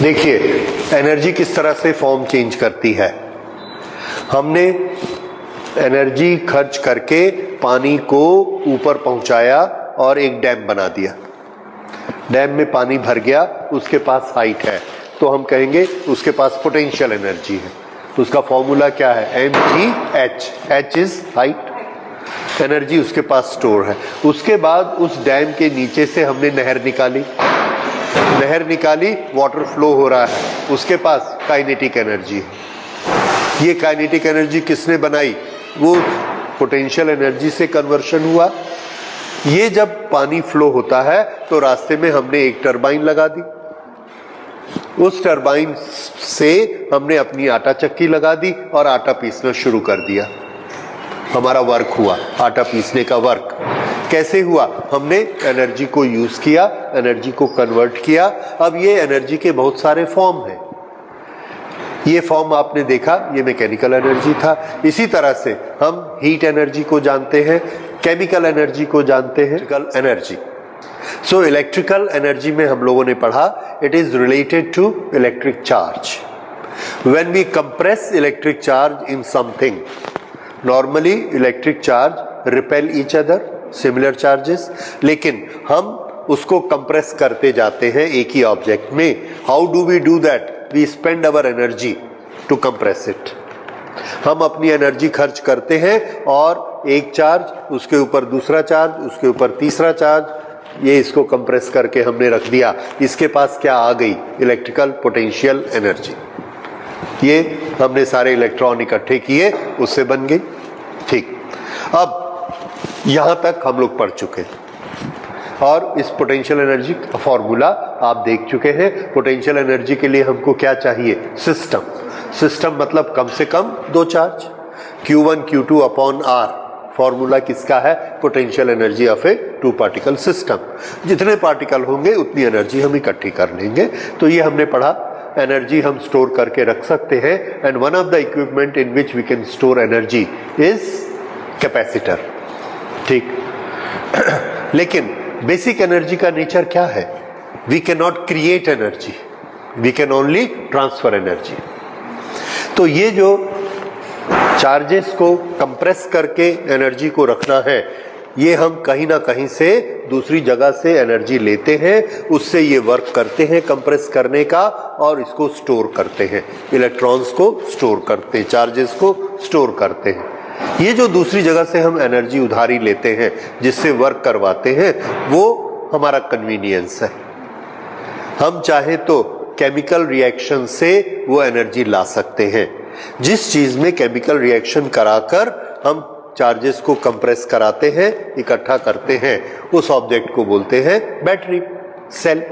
देखिए एनर्जी किस तरह से फॉर्म चेंज करती है। हमने एनर्जी खर्च करके पानी को ऊपर पहुंचाया और एक डैम बना दिया। डैम में पानी भर गया, उसके पास हाइट है, तो हम कहेंगे उसके पास पोटेंशियल एनर्जी है। तो उसका फॉर्मूला क्या है? mgh। h is height, energy उसके पास स्टोर है। उसके बाद उस डैम के नीचे से हमने नहर निकाली, वाटर फ्लो हो रहा है, उसके पास काइनेटिक एनर्जी है। ये काइनेटिक एनर्जी किसने बनाई? वो पोटेंशियल एनर्जी से कन्वर्शन हुआ। ये जब पानी फ्लो होता है तो रास्ते में हमने एक टरबाइन लगा दी, उस टरबाइन से हमने अपनी आटा चक्की लगा दी और आटा पीसना शुरू कर दिया। हमारा वर्क हुआ, आटा पीसने का वर्क। कैसे हुआ? हमने एनर्जी को यूज किया, एनर्जी को कन्वर्ट किया। अब ये एनर्जी के बहुत सारे फॉर्म हैं। ये फॉर्म आपने देखा, ये मैकेनिकल एनर्जी था। इसी तरह से हम हीट एनर्जी को जानते हैं, केमिकल एनर्जी को जानते हैं, electrical energy. So electrical energy में हम लोगों ने पढ़ा it is related to electric charge. When we compress electric charge in something, normally electric charge repel each other, similar charges, लेकिन हम उसको कंप्रेस करते जाते हैं एक ही ऑब्जेक्ट में। How do we do that? We spend our energy to compress it. हम अपनी एनर्जी खर्च करते हैं और एक चार्ज, उसके ऊपर दूसरा चार्ज, उसके ऊपर तीसरा चार्ज, ये इसको कंप्रेस करके हमने रख दिया। इसके पास क्या आ गई? Electrical potential energy. ये हमने सारे इलेक्ट्रॉन इकट्ठे किए, उससे बन गई। ठीक, अब यहां तक हम लोग पढ़ चुके और इस पोटेंशियल एनर्जी का फॉर्मूला आप देख चुके हैं। पोटेंशियल एनर्जी के लिए हमको क्या चाहिए? सिस्टम। सिस्टम मतलब कम से कम दो charge, Q1 Q2 upon R। Formula किसका है? Potential energy of a two particle system. जितने पार्टिकल होंगे उतनी एनर्जी हम इकट्ठी कर लेंगे। तो ये हमने पढ़ा, एनर्जी हम स्टोर करके रख सकते हैं। And one of the equipment in which we can store energy is capacitor. ठीक, लेकिन बेसिक एनर्जी का नेचर क्या है? We can not create energy, we can only transfer energy. तो ये जो चार्जेस को कंप्रेस करके एनर्जी को रखना है, ये हम कहीं ना कहीं से दूसरी जगह से एनर्जी लेते हैं, उससे ये वर्क करते हैं कंप्रेस करने का और इसको स्टोर करते हैं। इलेक्ट्रॉन्स को स्टोर करते हैं, चार्जेस को स्टोर करते हैं। ये जो दूसरी जगह से हम एनर्जी उधारी लेते हैं, जिससे वर्क करवाते हैं, वो हमारा कन्वीनियंस है। हम चाहे तो केमिकल रिएक्शन से वो एनर्जी ला सकते हैं। जिस चीज में केमिकल रिएक्शन कराकर हम चार्जेस को कंप्रेस कराते हैं, इकट्ठा करते हैं, उस ऑब्जेक्ट को बोलते हैं बैटरी। सेल,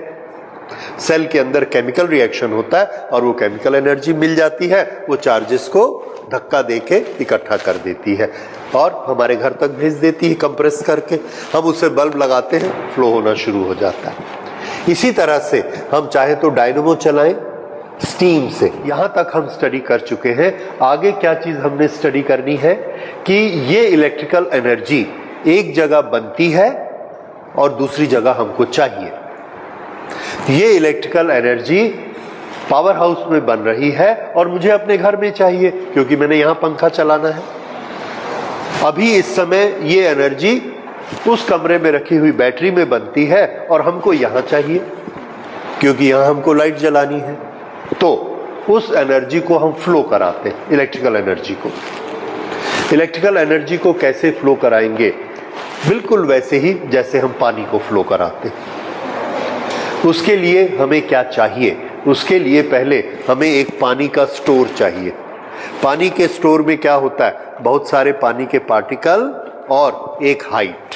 सेल के अंदर केमिकल रिएक्शन होता है और वो केमिकल एनर्जी मिल जाती है, वो चार्जेस को धक्का देके इकट्ठा कर देती है और हमारे घर तक भेज देती है कंप्रेस करके। हम उससे बल्ब लगाते हैं, फ्लो होना शुरू हो जाता है। इसी तरह से हम चाहे तो डायनेमो चलाएं स्टीम से। यहां तक हम स्टडी कर चुके हैं। आगे क्या चीज हमने स्टडी करनी है कि ये इलेक्ट्रिकल एनर्जी एक जगह बनती है और दूसरी जगह हमको चाहिए। ये इलेक्ट्रिकल एनर्जी पावर हाउस में बन रही है और मुझे अपने घर में चाहिए क्योंकि मैंने यहां पंखा चलाना है। अभी इस समय ये एनर्जी उस कमरे में रखी हुई बैटरी में बनती है और हमको यहां चाहिए क्योंकि यहां हमको लाइट जलानी है। तो उस एनर्जी को हम फ्लो कराते हैं, इलेक्ट्रिकल एनर्जी को। इलेक्ट्रिकल एनर्जी को कैसे फ्लो कराएंगे? बिल्कुल वैसे ही जैसे हम पानी को फ्लो कराते हैं। उसके लिए हमें क्या चाहिए? उसके लिए पहले हमें एक पानी का स्टोर चाहिए। पानी के स्टोर में क्या होता है? बहुत सारे पानी के पार्टिकल और एक हाइट।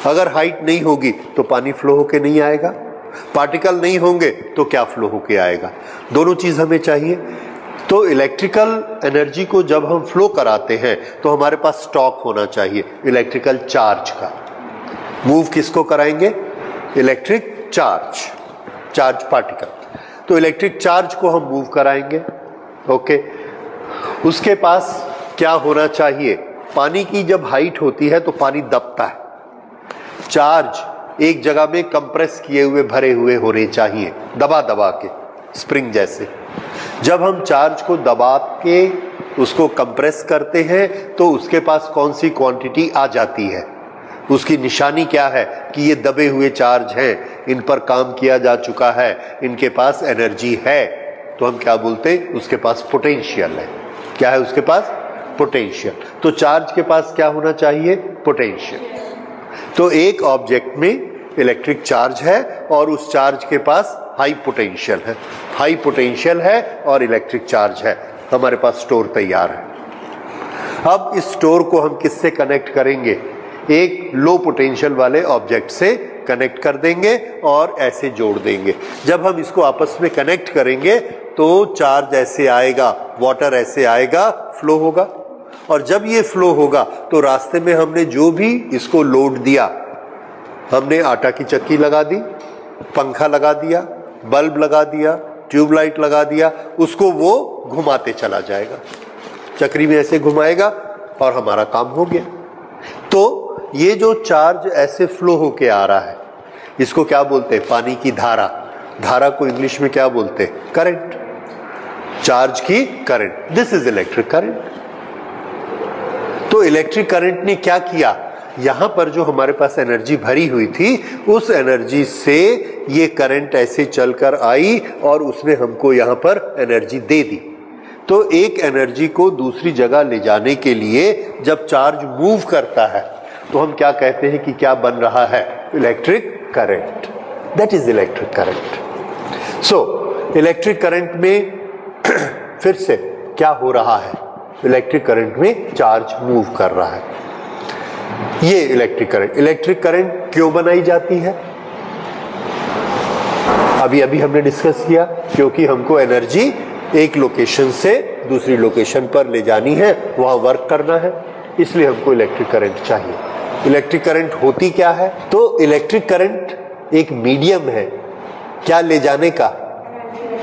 अगर हाइट नहीं होगी तो पानी फ्लो होके नहीं आएगा, पार्टिकल नहीं होंगे तो क्या फ्लो होके आएगा? दोनों चीज हमें चाहिए। तो इलेक्ट्रिकल एनर्जी को जब हम फ्लो कराते हैं तो हमारे पास स्टॉक होना चाहिए इलेक्ट्रिकल चार्ज का। मूव किसको कराएंगे? Electric charge, charge particle. तो इलेक्ट्रिक चार्ज को हम मूव कराएंगे। ओके, उसके पास क्या होना चाहिए? पानी की जब हाइट होती है तो पानी दबता है, चार्ज एक जगह में कंप्रेस किए हुए भरे हुए होने चाहिए, दबा दबा के। स्प्रिंग जैसे। जब हम चार्ज को दबा के उसको कंप्रेस करते हैं तो उसके पास कौन सी क्वांटिटी आ जाती है, उसकी निशानी क्या है कि ये दबे हुए चार्ज हैं, इन पर काम किया जा चुका है, इनके पास एनर्जी है, तो हम क्या बोलते हैं, उसके पास पोटेंशियल है। क्या है उसके पास? पोटेंशियल। तो चार्ज के पास क्या होना चाहिए? पोटेंशियल। तो एक ऑब्जेक्ट में इलेक्ट्रिक चार्ज है और उस चार्ज के पास हाई पोटेंशियल है, हाई पोटेंशियल है और इलेक्ट्रिक चार्ज है, हमारे पास स्टोर तैयार है। अब इस स्टोर को हम किससे कनेक्ट करेंगे? एक लो पोटेंशियल वाले ऑब्जेक्ट से कनेक्ट कर देंगे और ऐसे जोड़ देंगे। जब हम इसको आपस में कनेक्ट करेंगे तो चार्ज ऐसे आएगा, वाटर ऐसे आएगा, फ्लो होगा, और जब ये फ्लो होगा तो रास्ते में हमने जो भी इसको लोड दिया, हमने आटा की चक्की लगा दी, पंखा लगा दिया, बल्ब लगा दिया, ट्यूबलाइट लगा दिया, उसको वो घुमाते चला जाएगा, चक्री में ऐसे घुमाएगा और हमारा काम हो गया। तो ये जो चार्ज ऐसे फ्लो होके आ रहा है, इसको क्या बोलते हैं? पानी की धारा। धारा को इंग्लिश में क्या बोलते हैं? करंट। चार्ज की current, this is electric current. तो इलेक्ट्रिक करंट ने क्या किया? यहां पर जो हमारे पास एनर्जी भरी हुई थी, उस एनर्जी से ये करंट ऐसे चलकर आई और उसने हमको यहां पर एनर्जी दे दी। तो एक एनर्जी को दूसरी जगह ले जाने के लिए जब चार्ज मूव करता है तो हम क्या कहते हैं कि क्या बन रहा है? Electric current. That is electric current. So electric current में फिर से क्या हो रहा है? इलेक्ट्रिक करंट में चार्ज मूव कर रहा है। ये इलेक्ट्रिक करंट। इलेक्ट्रिक करंट क्यों बनाई जाती है? अभी अभी हमने डिस्कस किया, क्योंकि हमको एनर्जी एक लोकेशन से दूसरी लोकेशन पर ले जानी है, वहां वर्क करना है, इसलिए हमको इलेक्ट्रिक करंट चाहिए। इलेक्ट्रिक करंट होती क्या है? तो इलेक्ट्रिक करंट एक मीडियम है, क्या ले जाने का?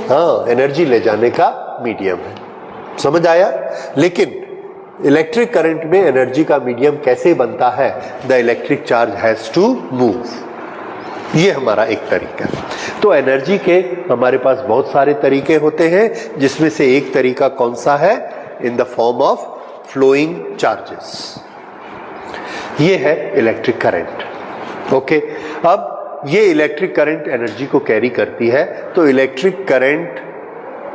हाँ, एनर्जी ले जाने का मीडियम है। समझ आया? लेकिन इलेक्ट्रिक करंट में एनर्जी का मीडियम कैसे बनता है? The electric charge has to move. ये हमारा एक तरीका है। तो एनर्जी के हमारे पास बहुत सारे तरीके होते हैं, जिसमें से एक तरीका कौन सा है? In the form of flowing charges. ये है इलेक्ट्रिक करंट। ओके, अब ये इलेक्ट्रिक करंट एनर्जी को कैरी करती है। तो इलेक्ट्रिक करंट,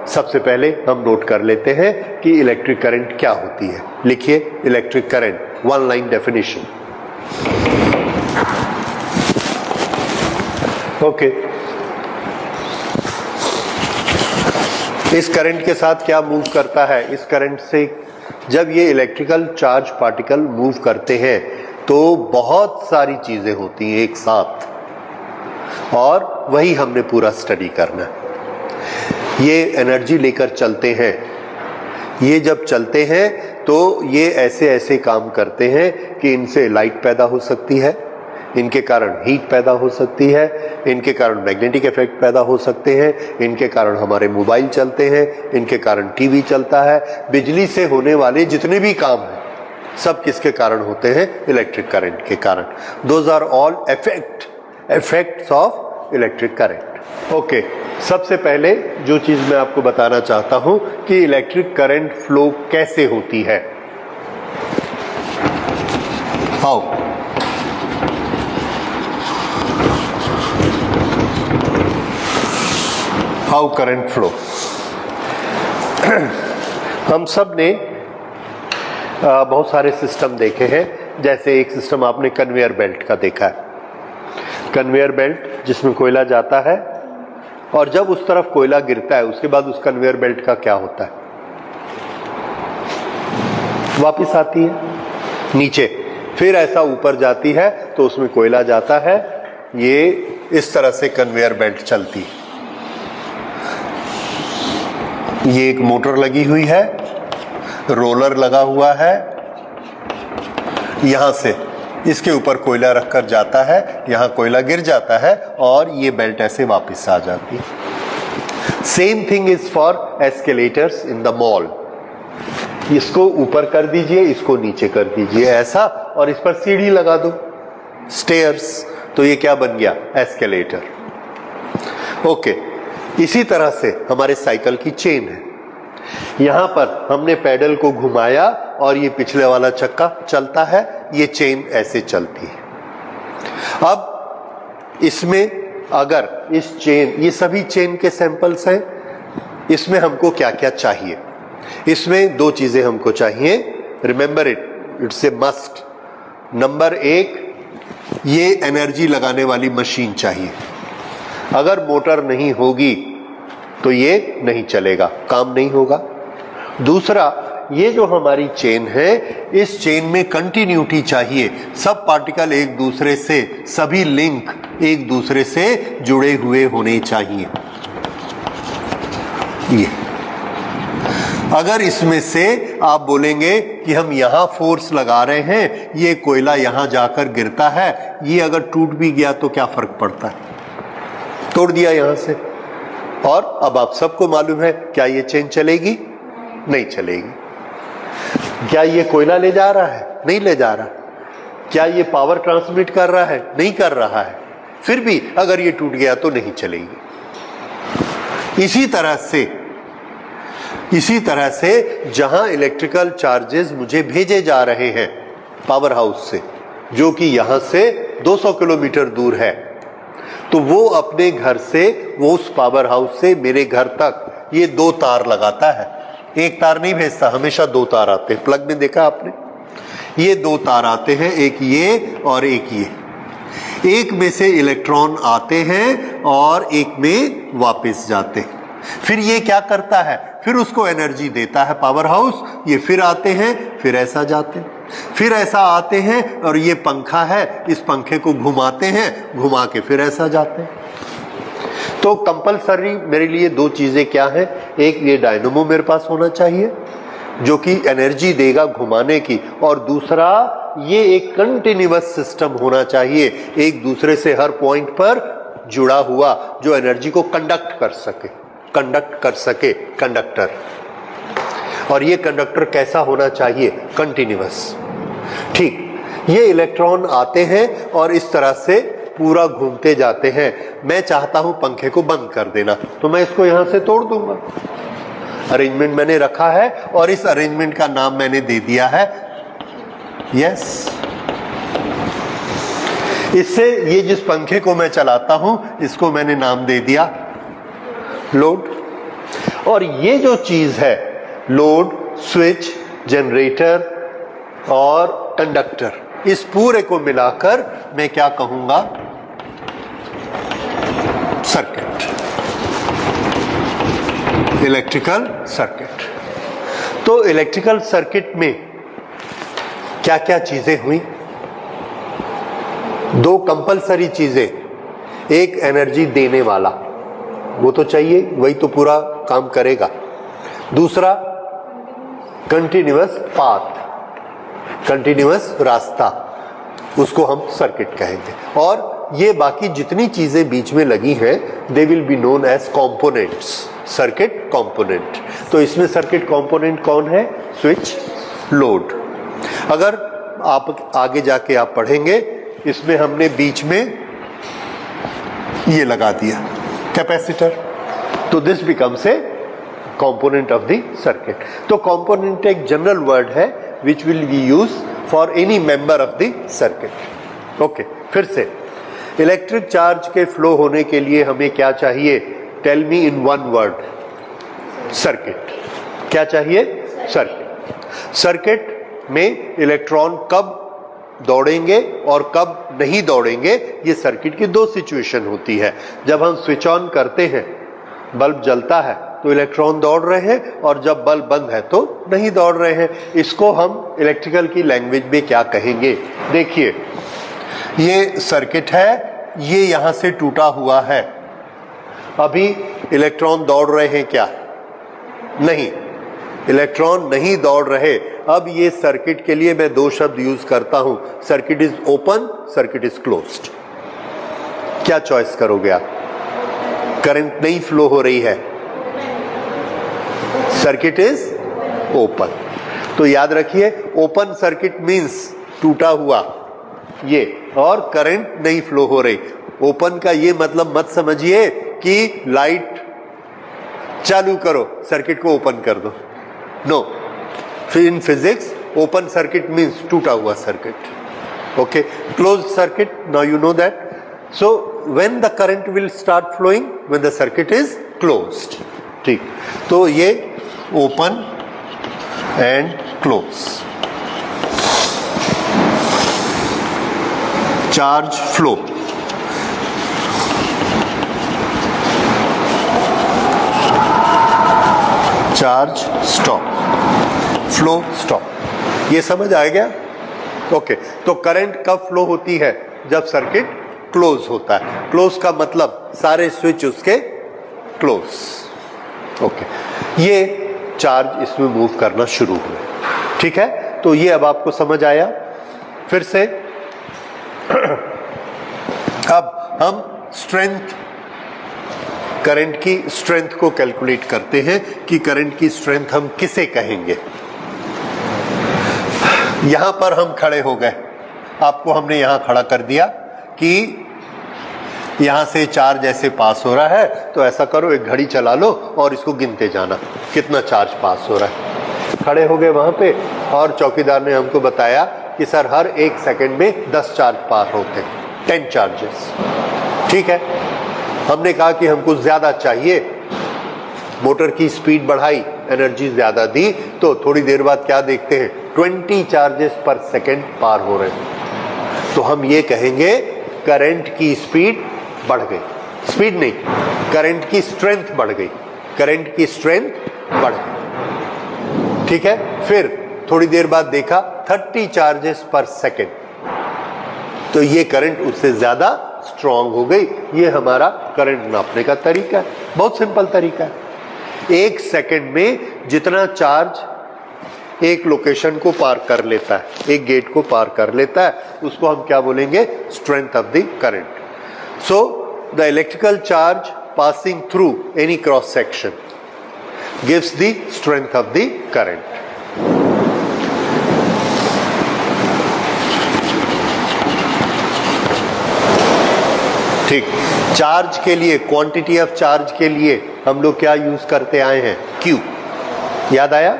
सबसे पहले हम नोट कर लेते हैं कि इलेक्ट्रिक करंट क्या होती है। लिखिए electric current, one line definition. Okay, इस करंट के साथ क्या मूव करता है? इस करंट से जब ये इलेक्ट्रिकल चार्ज पार्टिकल मूव करते हैं तो बहुत सारी चीजें होती हैं एक साथ, और वही हमने पूरा स्टडी करना है। ये एनर्जी लेकर चलते हैं। ये जब चलते हैं तो ये ऐसे ऐसे काम करते हैं कि इनसे लाइट पैदा हो सकती है, इनके कारण हीट पैदा हो सकती है, इनके कारण मैग्नेटिक इफेक्ट पैदा हो सकते हैं, इनके कारण हमारे मोबाइल चलते हैं, इनके कारण टीवी चलता है। बिजली से होने वाले जितने भी काम हैं सब किसके कारण होते हैं? इलेक्ट्रिक करंट के कारण। Those are all effects of electric current. Okay, सबसे पहले जो चीज मैं आपको बताना चाहता हूं कि इलेक्ट्रिक करंट फ्लो कैसे होती है। How current flow. हम सब ने बहुत सारे सिस्टम देखे हैं। जैसे एक सिस्टम आपने कन्वेयर बेल्ट का देखा है। कन्वेयर बेल्ट जिसमें कोयला जाता है और जब उस तरफ कोयला गिरता है उसके बाद उस कन्वेयर बेल्ट का क्या होता है? वापस आती है नीचे, फिर ऐसा ऊपर जाती है तो उसमें कोयला जाता है। ये इस तरह से कन्वेयर बेल्ट चलती है। ये एक मोटर लगी हुई है, रोलर लगा हुआ है, यहां से इसके ऊपर कोयला रखकर जाता है, यहां कोयला गिर जाता है और ये बेल्ट ऐसे वापस आ जाती है। Same thing is for escalators in the mall. इसको ऊपर कर दीजिए, इसको नीचे कर दीजिए ऐसा, और इस पर सीढ़ी लगा दो, स्टेयर्स, तो ये क्या बन गया? एस्केलेटर। ओके, इसी तरह से हमारे साइकिल की चेन है। यहां पर हमने पैडल को घुमाया और ये पिछले वाला चक्का चलता है, ये चेन ऐसे चलती है। अब इसमें अगर इस चेन, ये सभी चेन के सैंपल्स हैं, इसमें हमको क्या क्या चाहिए? इसमें दो चीजें हमको चाहिए, remember it, it's a must. Number एक, ये एनर्जी लगाने वाली मशीन चाहिए। अगर मोटर नहीं होगी तो ये नहीं चलेगा, काम नहीं होगा। दूसरा, ये जो हमारी चेन है, इस चेन में कंटिन्यूटी चाहिए, सब पार्टिकल एक दूसरे से, सभी लिंक एक दूसरे से जुड़े हुए होने चाहिए। ये अगर इसमें से आप बोलेंगे कि हम यहां फोर्स लगा रहे हैं, ये कोयला यहां जाकर गिरता है, ये अगर टूट भी गया तो क्या फर्क पड़ता है? तोड़ दिया यहां से, और अब आप सबको मालूम है, क्या ये चेन चलेगी? नहीं चलेगी। क्या ये कोयला ले जा रहा है? नहीं ले जा रहा। क्या ये पावर ट्रांसमिट कर रहा है? नहीं कर रहा है। फिर भी अगर ये टूट गया तो नहीं चलेगी। इसी तरह से जहां इलेक्ट्रिकल चार्जेस मुझे भेजे जा रहे हैं पावर हाउस से, जो कि यहां से 200 किलोमीटर दूर है, तो वो अपने घर से, वो उस पावर हाउस से मेरे घर तक ये दो तार लगाता है। एक तार नहीं भेजता, हमेशा दो तार आते हैं। प्लग में देखा आपने, ये दो तार आते हैं, एक ये और एक ये। एक में से इलेक्ट्रॉन आते हैं और एक में वापस जाते हैं। फिर ये क्या करता है? फिर उसको एनर्जी देता है पावर हाउस। ये फिर आते हैं, फिर ऐसा जाते हैं, फिर ऐसा आते हैं, और ये पंखा है, इस पंखे को घुमाते हैं, घुमा के फिर ऐसा जाते हैं। तो कंपलसरी मेरे लिए दो चीजें क्या है? एक, ये डायनेमो मेरे पास होना चाहिए जो कि एनर्जी देगा घुमाने की, और दूसरा, ये एक कंटिन्यूअस सिस्टम होना चाहिए, एक दूसरे से हर पॉइंट पर जुड़ा हुआ, जो एनर्जी को कंडक्ट कर सके कंडक्टर। और ये कंडक्टर कैसा होना चाहिए? कंटिन्यूअस। ठीक, ये इलेक्ट्रॉन आते हैं और इस तरह से पूरा घूमते जाते हैं। मैं चाहता हूं पंखे को बंद कर देना, तो मैं इसको यहां से तोड़ दूंगा। अरेंजमेंट मैंने रखा है और इस अरेंजमेंट का नाम मैंने दे दिया है यस। इससे ये जिस पंखे को मैं चलाता हूं, इसको मैंने नाम दे दिया लोड। और ये जो चीज है, लोड, स्विच, जनरेटर और कंडक्टर, इस पूरे को मिलाकर मैं क्या कहूंगा? Circuit, electrical circuit. तो इलेक्ट्रिकल सर्किट में क्या क्या चीजें हुई? दो कंपलसरी चीजें, एक एनर्जी देने वाला, वो तो चाहिए, वही तो पूरा काम करेगा। दूसरा, कंटिन्यूअस पाथ, कंटिन्यूअस रास्ता, उसको हम सर्किट कहेंगे। और ये बाकी जितनी चीजें बीच में लगी हैं, they will be known as components, circuit component. तो इसमें सर्किट कंपोनेंट कौन है? Switch, load. अगर आप आगे जाके आप पढ़ेंगे, इसमें हमने बीच में ये लगा दिया कैपेसिटर, तो this becomes a component of the circuit. तो कंपोनेंट एक जनरल वर्ड है which will be used for any member of the circuit। Okay, फिर से इलेक्ट्रिक चार्ज के फ्लो होने के लिए हमें क्या चाहिए? Tell me in one word. Circuit. क्या चाहिए? सर्किट। सर्किट में इलेक्ट्रॉन कब दौड़ेंगे और कब नहीं दौड़ेंगे, ये सर्किट की दो सिचुएशन होती है। जब हम स्विच ऑन करते हैं, बल्ब जलता है, तो इलेक्ट्रॉन दौड़ रहे हैं, और जब बल्ब बंद है तो नहीं दौड़ रहे हैं। इसको हम इलेक्ट्रिकल की लैंग्वेज में क्या कहेंगे? देखिए, ये सर्किट है, ये यहां से टूटा हुआ है। अभी इलेक्ट्रॉन दौड़ रहे हैं क्या? नहीं, इलेक्ट्रॉन नहीं दौड़ रहे। अब ये सर्किट के लिए मैं दो शब्द यूज करता हूं, circuit is open, circuit is closed. क्या चॉइस करोगे आप? करंट नहीं फ्लो हो रही है, सर्किट इज ओपन। तो याद रखिए, ओपन सर्किट मींस टूटा हुआ ये, और करंट नहीं फ्लो हो रही। ओपन का ये मतलब मत समझिए कि लाइट चालू करो, सर्किट को ओपन कर दो। No, in physics open circuit means टूटा हुआ circuit. Okay, close circuit, now you know that. So when the current will start flowing, when the circuit is closed. ठीक, तो ये open and close. Charge flow, charge stop, flow stop. ये समझ आ गया? Okay, तो current कब flow होती है? जब सर्किट क्लोज होता है। क्लोज का मतलब सारे स्विच उसके क्लोज। ओके, ये चार्ज इसमें मूव करना शुरू हुए। ठीक है, तो ये अब आपको समझ आया। फिर से अब हम स्ट्रेंथ, करंट की स्ट्रेंथ को कैलकुलेट करते हैं कि करंट की स्ट्रेंथ हम किसे कहेंगे। यहां पर हम खड़े हो गए, आपको हमने यहां खड़ा कर दिया कि यहां से चार्ज ऐसे पास हो रहा है, तो ऐसा करो, एक घड़ी चला लो और इसको गिनते जाना कितना चार्ज पास हो रहा है। खड़े हो गए वहां पे, और चौकीदार ने हमको बताया कि सर हर 1 सेकंड में 10 चार्ज पार होते हैं, 10 चार्जेस। ठीक है, हमने कहा कि हमको ज्यादा चाहिए, मोटर की स्पीड बढ़ाई, एनर्जी ज्यादा दी, तो थोड़ी देर बाद क्या देखते हैं, 20 चार्जेस पर सेकंड पार हो रहे हैं। तो हम ये कहेंगे करंट की स्पीड बढ़ गई। स्पीड नहीं, करंट की स्ट्रेंथ बढ़ गई, करंट की स्ट्रेंथ बढ़ गई। ठीक है, फिर थोड़ी देर बाद देखा 30 चार्जेस पर सेकंड, तो ये करंट उससे ज्यादा स्ट्रांग हो गई। ये हमारा करंट नापने का तरीका है, बहुत सिंपल तरीका है। 1 सेकंड में जितना चार्ज एक लोकेशन को पार कर लेता है, एक गेट को पार कर लेता है, उसको हम क्या बोलेंगे, strength of the current. So the electrical charge passing through any cross section gives the strength of the current. ठीक, चार्ज के लिए, क्वांटिटी ऑफ चार्ज के लिए हम लोग क्या यूज करते आए हैं, Q। याद आया?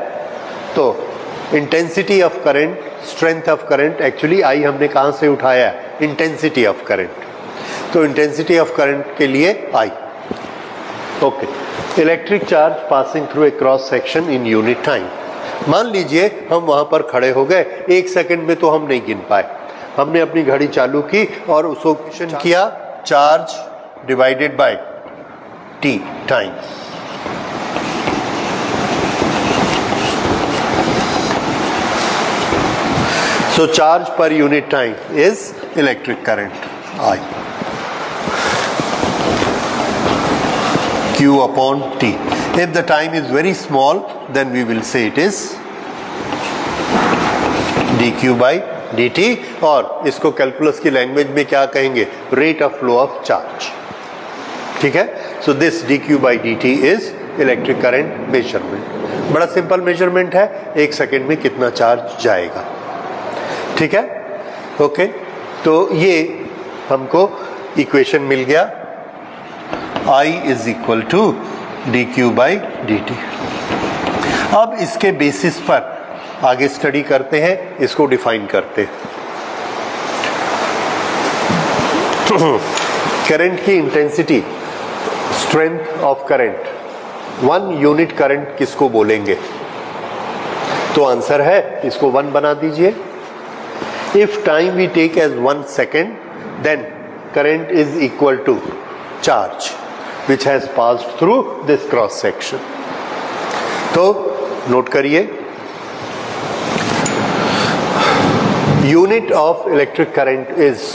तो intensity of current, strength of current, actually I हमने कहां से उठाया है, इंटेंसिटी ऑफ करंट। तो इंटेंसिटी ऑफ करंट के लिए I। Okay, electric charge passing through a cross section in unit time. मान लीजिए हम वहां पर खड़े हो गए, 1 सेकंड में तो हम नहीं गिन पाए, हमने अपनी घड़ी चालू की और उसको क्वेश्चन किया charge divided by T time. So charge per unit time is electric current I, Q upon T. If the time is very small, then we will say it is dq by dt, और इसको calculus की language में क्या कहेंगे, rate of flow of charge. ठीक है, so this dq by dt is electric current measurement. बड़ा simple measurement है, 1 सेकेंड में कितना चार्ज जाएगा। ठीक है, ओके, तो ये हमको इक्वेशन मिल गया, I is equal to dq by dt। अब इसके बेसिस पर आगे स्टडी करते हैं, इसको डिफाइन करते हैं। करंट की intensity, strength of current, 1 unit current किसको बोलेंगे? तो आंसर है, इसको 1 बना दीजिए। If time we take as 1 second, then current is equal to charge which has passed through this cross section. तो नोट करिए, unit of electric current is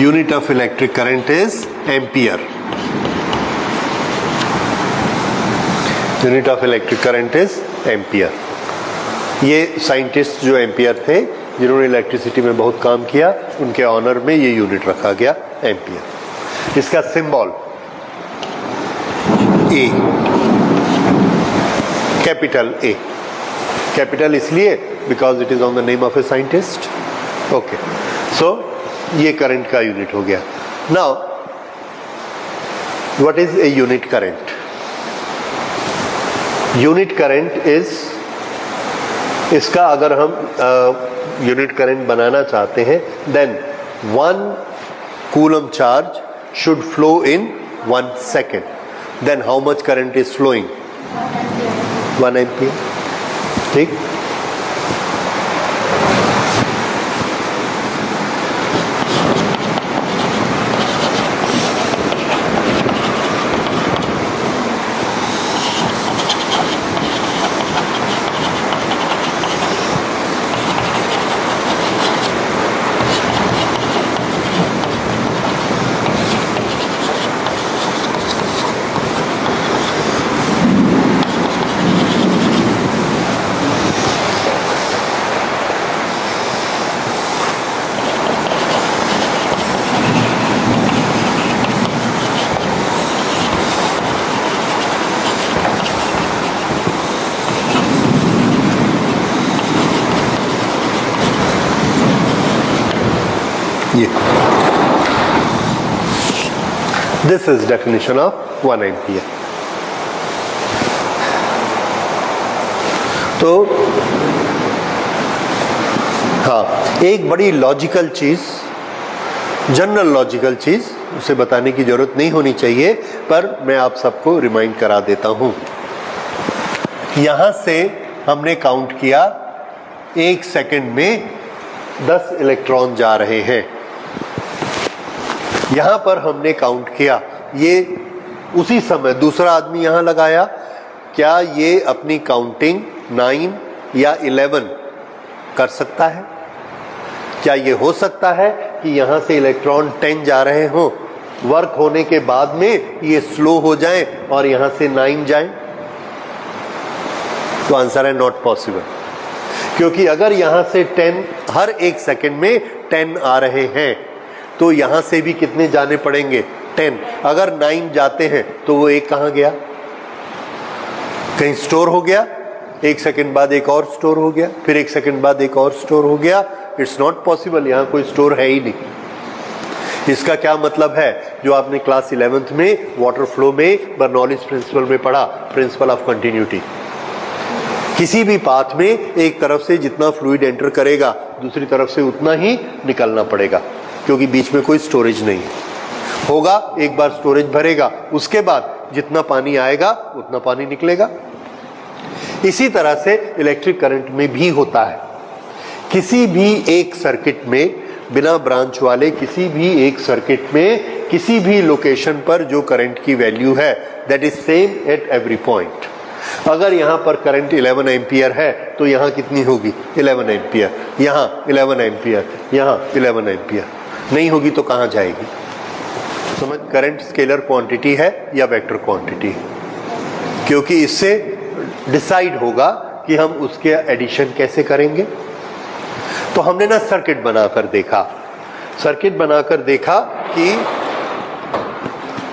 unit of electric current is ampere. Unit of electric current is ampere. ये scientist जो ampere थे, जिन्होंने electricity में बहुत काम किया, उनके ऑनर में ये यूनिट रखा गया एम्पियर। इसका symbol A, capital A. Capital इसलिए because it is on the name of a scientist. Okay, so ये करंट का यूनिट हो गया। Now what is a unit current? Unit current is, इसका अगर हम यूनिट करंट बनाना चाहते हैं, then 1 coulomb charge should flow in 1 second. Then how much current is flowing? 1 ampere. ठीक? This is definition of 1 ampere. तो हाँ, एक बड़ी लॉजिकल चीज, जनरल लॉजिकल चीज, उसे बताने की जरूरत नहीं होनी चाहिए, पर मैं आप सबको रिमाइंड करा देता हूं। यहां से हमने काउंट किया 1 सेकंड में 10 इलेक्ट्रॉन जा रहे हैं। यहां पर हमने काउंट किया, ये उसी समय दूसरा आदमी यहां लगाया, क्या ये अपनी काउंटिंग 9 या 11 कर सकता है? क्या ये हो सकता है कि यहां से इलेक्ट्रॉन 10 जा रहे हों, वर्क होने के बाद में ये स्लो हो जाएं और यहां से 9 जाएं? तो आंसर है नॉट पॉसिबल, क्योंकि अगर यहां से 10 हर 1 सेकंड में 10 आ रहे हैं तो यहां से भी कितने जाने पड़ेंगे? 10। अगर 9 जाते हैं तो वो एक कहां गया? कहीं स्टोर हो गया, 1 सेकंड बाद एक और स्टोर हो गया, फिर 1 सेकंड बाद एक और स्टोर हो गया। इट्स नॉट पॉसिबल, यहां कोई स्टोर है ही नहीं। इसका क्या मतलब है? जो आपने क्लास 11th में वाटर फ्लो में बर्नौलीज प्रिंसिपल में पढ़ा, प्रिंसिपल ऑफ कंटिन्यूटी, किसी भी पाथ में एक तरफ से जितना फ्लूइड एंटर करेगा दूसरी तरफ से उतना ही निकलना पड़ेगा, क्योंकि बीच में कोई स्टोरेज नहीं है। होगा, एक बार स्टोरेज भरेगा, उसके बाद जितना पानी आएगा उतना पानी निकलेगा। इसी तरह से इलेक्ट्रिक करंट में भी होता है। किसी भी एक सर्किट में, बिना ब्रांच वाले किसी भी एक सर्किट में, किसी भी लोकेशन पर जो करंट की वैल्यू है, that is same at every point. अगर यहां पर करंट 11 एम्पियर है तो यहां कितनी होगी? 11 एम्पियर, यहां 11 एम्पियर, यहां 11 एम्पियर। नहीं होगी तो कहां जाएगी? समझ? करंट स्केलर क्वांटिटी है या वेक्टर क्वांटिटी है, क्योंकि इससे डिसाइड होगा कि हम उसके एडिशन कैसे करेंगे। तो हमने ना सर्किट बनाकर देखा, सर्किट बनाकर देखा कि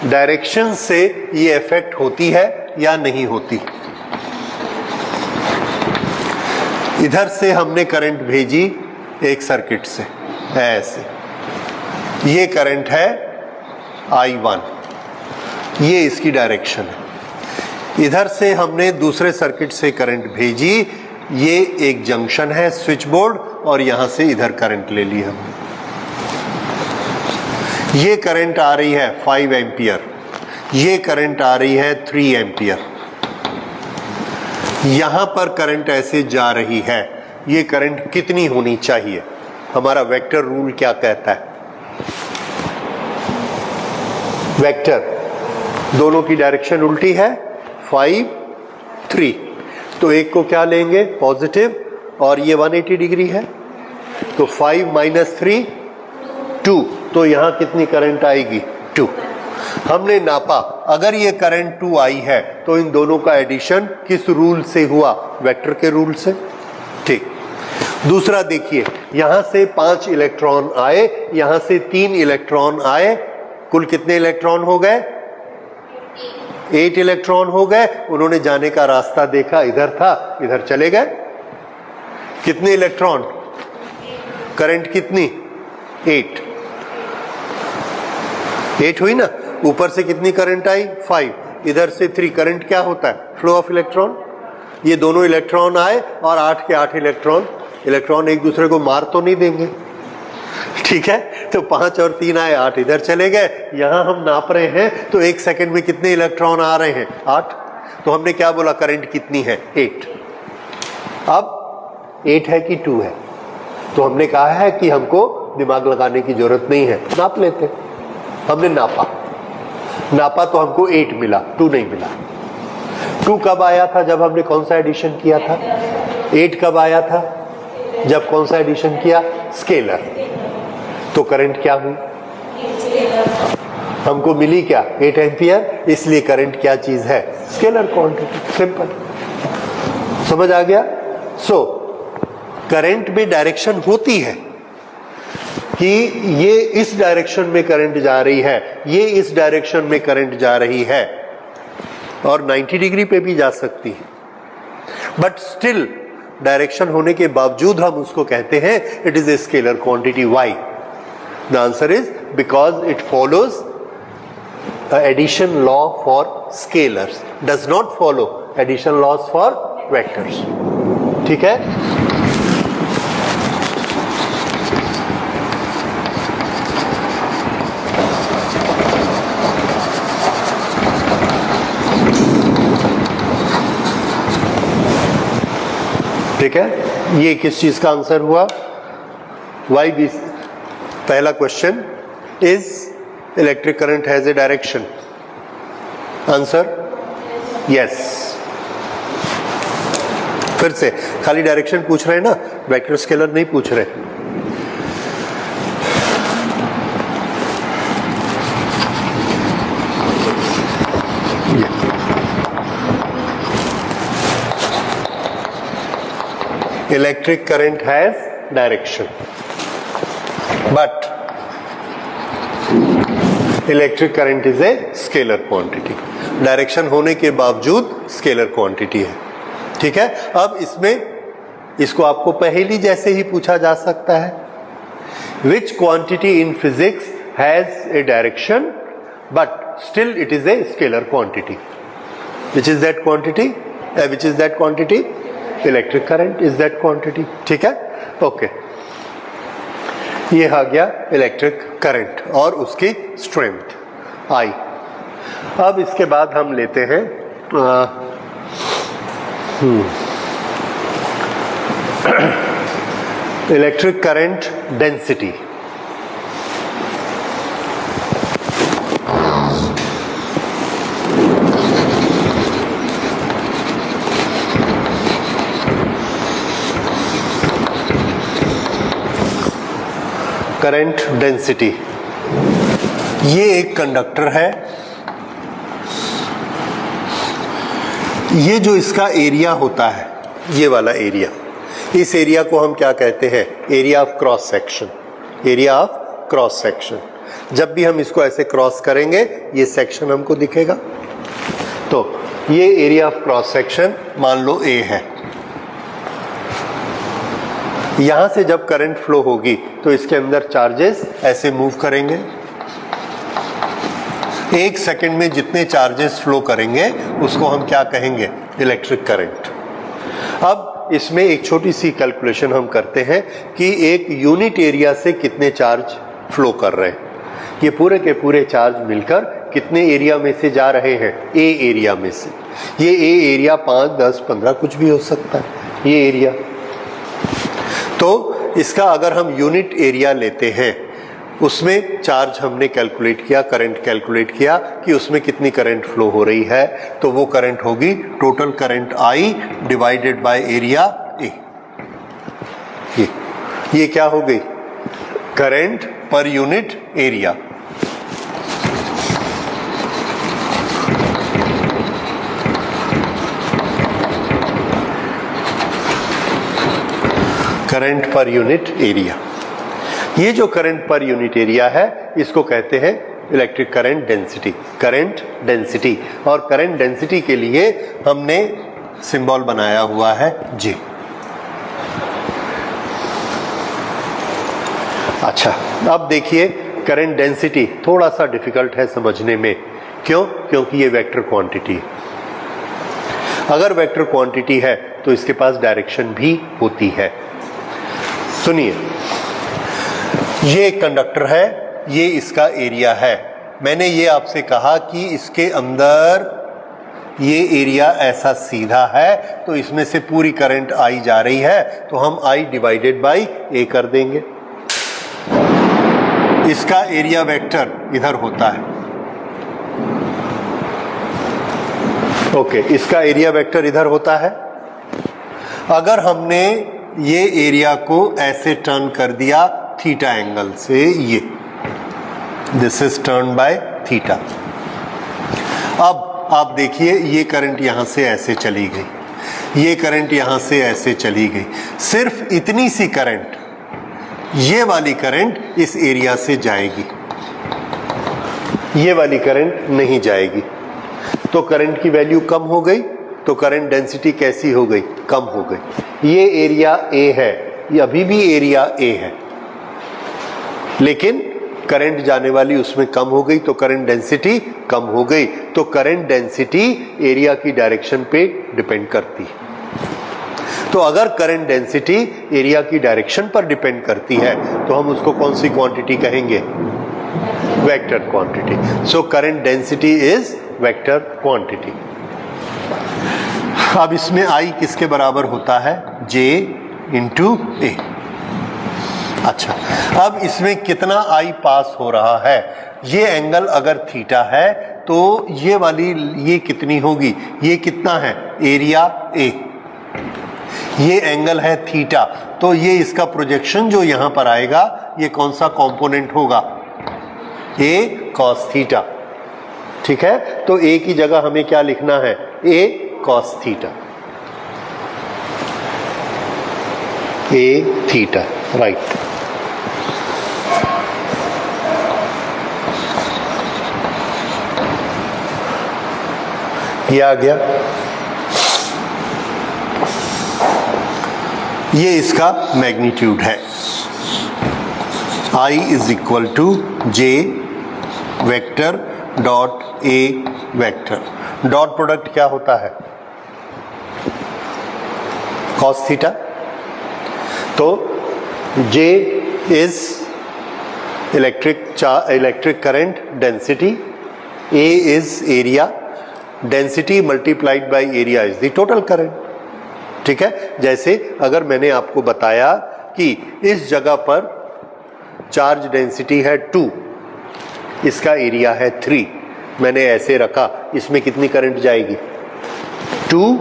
डायरेक्शन से ये इफेक्ट होती है या नहीं होती। इधर से हमने करंट भेजी एक सर्किट से, ऐसे, ये करंट है I1, ये इसकी डायरेक्शन है। इधर से हमने दूसरे सर्किट से करंट भेजी, ये एक जंक्शन है स्विच बोर्ड, और यहां से इधर करंट ले ली हमने। ये करंट आ रही है 5 एम्पियर, ये करंट आ रही है 3 एम्पियर। यहां पर करंट ऐसे जा रही है, ये करंट कितनी होनी चाहिए? हमारा वेक्टर रूल क्या कहता है? वेक्टर, दोनों की डायरेक्शन उल्टी है, 5, 3, तो एक को क्या लेंगे? पॉजिटिव, और ये 180 डिग्री है, तो 5 - 3 2, तो यहां कितनी करंट आएगी? 2। हमने नापा, अगर ये करंट 2 आई है तो इन दोनों का एडिशन किस रूल से हुआ? वेक्टर के रूल से। ठीक। दूसरा देखिए, यहां से 5 इलेक्ट्रॉन आए, यहां से 3 इलेक्ट्रॉन आए, कुल कितने इलेक्ट्रॉन हो गए? 8 इलेक्ट्रॉन हो गए। उन्होंने जाने का रास्ता देखा, इधर था, इधर चले गए। कितने इलेक्ट्रॉन, करंट कितनी, 8 हुई ना, ऊपर से कितनी करंट आई, 5, इधर से 3, करंट क्या होता है, फ्लो ऑफ इलेक्ट्रॉन। ये दोनों इलेक्ट्रॉन आए और 8 के 8 इलेक्ट्रॉन एक दूसरे को मार तो नहीं देंगे, ठीक है। तो 5 और 3 आए, 8 इधर चले गए। यहां हम नाप रहे हैं तो 1 सेकंड में कितने इलेक्ट्रॉन आ रहे हैं, 8। तो हमने क्या बोला, करंट कितनी है, 8। अब 8 है कि 2 है, तो हमने कहा है कि हमको दिमाग लगाने की जरूरत नहीं है, नाप लेते। हमने नापा तो हमको 8 मिला, 2 नहीं मिला। 2 कब आया था, जब हमने कौन सा एडिशन किया था। 8 कब आया था, जब कौन सा एडिशन किया, स्केलर। तो करंट क्या हुई, हमको मिली क्या, 8 एम्पियर। इसलिए करंट क्या चीज है, स्केलर क्वांटिटी, सिंपल, समझ आ गया। सो करंट में डायरेक्शन होती है कि ये इस डायरेक्शन में करंट जा रही है, ये इस डायरेक्शन में करंट जा रही है, और 90 डिग्री पे भी जा सकती है, बट स्टिल डायरेक्शन होने के बावजूद हम उसको कहते हैं it is a scalar quantity. Why? The answer is because it follows addition law for scalars, does not follow addition laws for vectors, ठीक है। ठीक है, ये किस चीज का आंसर हुआ, वाई बी। पहला question, is electric current has a direction, answer yes. फिर से खाली डायरेक्शन पूछ रहे हैं ना, वेक्टर स्केलर नहीं पूछ रहे। Electric current has direction, but electric current is a scalar quantity. Direction होने के बावजूद स्केलर क्वांटिटी है, ठीक है। अब इसमें इसको आपको पहेली जैसे ही पूछा जा सकता है, which quantity in physics has a direction but still it is a scalar quantity? Which is that quantity? Which is that quantity? Electric current is that quantity, ठीक है, ओके। ये आ गया इलेक्ट्रिक करंट और उसकी स्ट्रेंथ आई। अब इसके बाद हम लेते हैं electric current density. Current density, ये एक कंडक्टर है, ये जो इसका एरिया होता है, ये वाला एरिया, इस एरिया को हम क्या कहते हैं, area of cross section. Area of cross section, जब भी हम इसको ऐसे क्रॉस करेंगे ये सेक्शन हमको दिखेगा। तो ये एरिया ऑफ क्रॉस सेक्शन मान लो ए है। यहां से जब करंट फ्लो होगी तो इसके अंदर चार्जेस ऐसे मूव करेंगे। 1 सेकंड में जितने चार्जेस फ्लो करेंगे उसको हम क्या कहेंगे, इलेक्ट्रिक करंट। अब इसमें एक छोटी सी कैलकुलेशन हम करते हैं कि एक यूनिट एरिया से कितने चार्ज फ्लो कर रहे हैं। ये पूरे के पूरे चार्ज मिलकर कितने एरिया में से जा रहे हैं, ए एरिया में से। ये ए एरिया 5, 10, 15 कुछ भी हो सकता है ये एरिया। तो इसका अगर हम यूनिट एरिया लेते हैं, उसमें चार्ज हमने कैलकुलेट किया, करंट कैलकुलेट किया कि उसमें कितनी करंट फ्लो हो रही है, तो वो करंट होगी total current I divided by area A. ये क्या हो गई, current per unit area. Current per unit area. ये जो करंट पर यूनिट एरिया है इसको कहते हैं electric current density, current density. और करंट डेंसिटी के लिए हमने सिंबल बनाया हुआ है J। अच्छा, अब देखिए करंट डेंसिटी थोड़ा सा डिफिकल्ट है समझने में। क्यों? क्योंकि ये वेक्टर क्वांटिटी है। अगर वेक्टर क्वांटिटी है तो इसके पास डायरेक्शन भी होती है। सुनिए, ये एक कंडक्टर है, ये इसका एरिया है। मैंने ये आपसे कहा कि इसके अंदर ये एरिया ऐसा सीधा है, तो इसमें से पूरी करंट आई जा रही है, तो हम I डिवाइडेड बाई A कर देंगे। इसका एरिया वेक्टर इधर होता है। ओके, इसका एरिया वेक्टर इधर होता है। अगर हमने ये एरिया को ऐसे टर्न कर दिया थीटा एंगल से, ये this is turn by theta. अब आप देखिए, ये करंट यहां से ऐसे चली गई, ये करंट यहां से ऐसे चली गई। सिर्फ इतनी सी करंट, ये वाली करंट इस एरिया से जाएगी, ये वाली करंट नहीं जाएगी, तो करंट की वैल्यू कम हो गई। तो करंट डेंसिटी कैसी हो गई? कम हो गई। ये एरिया A है, ये अभी भी एरिया A है, लेकिन करंट जाने वाली उसमें कम हो गई, तो करंट डेंसिटी कम हो गई। तो करंट डेंसिटी एरिया की डायरेक्शन पे डिपेंड करती है। तो अगर करंट डेंसिटी एरिया की डायरेक्शन पर डिपेंड करती है, तो हम उसको कौन सी क्वांटिटी कहेंगे? Vector quantity. So current density is vector quantity. अब इसमें I किसके बराबर होता है? J into A। अच्छा, अब इसमें कितना I पास हो रहा है? ये एंगल अगर थीटा है तो ये वाली ये कितनी होगी? ये कितना है? Area A। ये एंगल है थीटा, तो ये इसका प्रोजेक्शन जो यहां पर आएगा, ये कौन सा कंपोनेंट होगा? A cos theta. ठीक है, तो A की जगह हमें क्या लिखना है? A cos theta, A theta, right. ये आ गया। ये इसका मैग्नीट्यूड है। I is equal to J vector dot A vector. Dot product क्या होता है? cos theta. तो J इज electric current density, A is area, density multiplied by area is the total current. ठीक है, जैसे अगर मैंने आपको बताया कि इस जगह पर चार्ज डेंसिटी है 2, इसका एरिया है 3, मैंने ऐसे रखा, इसमें कितनी करंट जाएगी? 2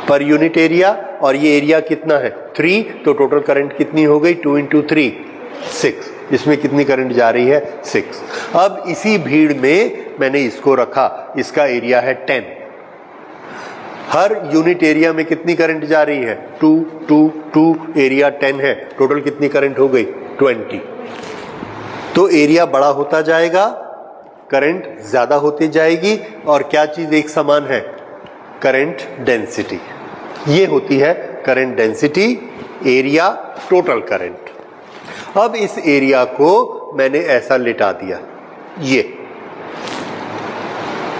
पर यूनिट एरिया, और ये एरिया कितना है? 3, तो टोटल करंट कितनी हो गई? 2 इंटू 3 6। इसमें कितनी करंट जा रही है? 6। अब इसी भीड़ में मैंने इसको रखा, इसका एरिया है 10। हर यूनिट एरिया में कितनी करंट जा रही है? 2 2 2, एरिया 10 है, टोटल कितनी करंट हो गई? 20। तो एरिया बड़ा होता जाएगा, करंट ज्यादा होती जाएगी, और क्या चीज एक समान है? Current density. ये होती है current density, area, total current. अब इस एरिया को मैंने ऐसा लिटा दिया, ये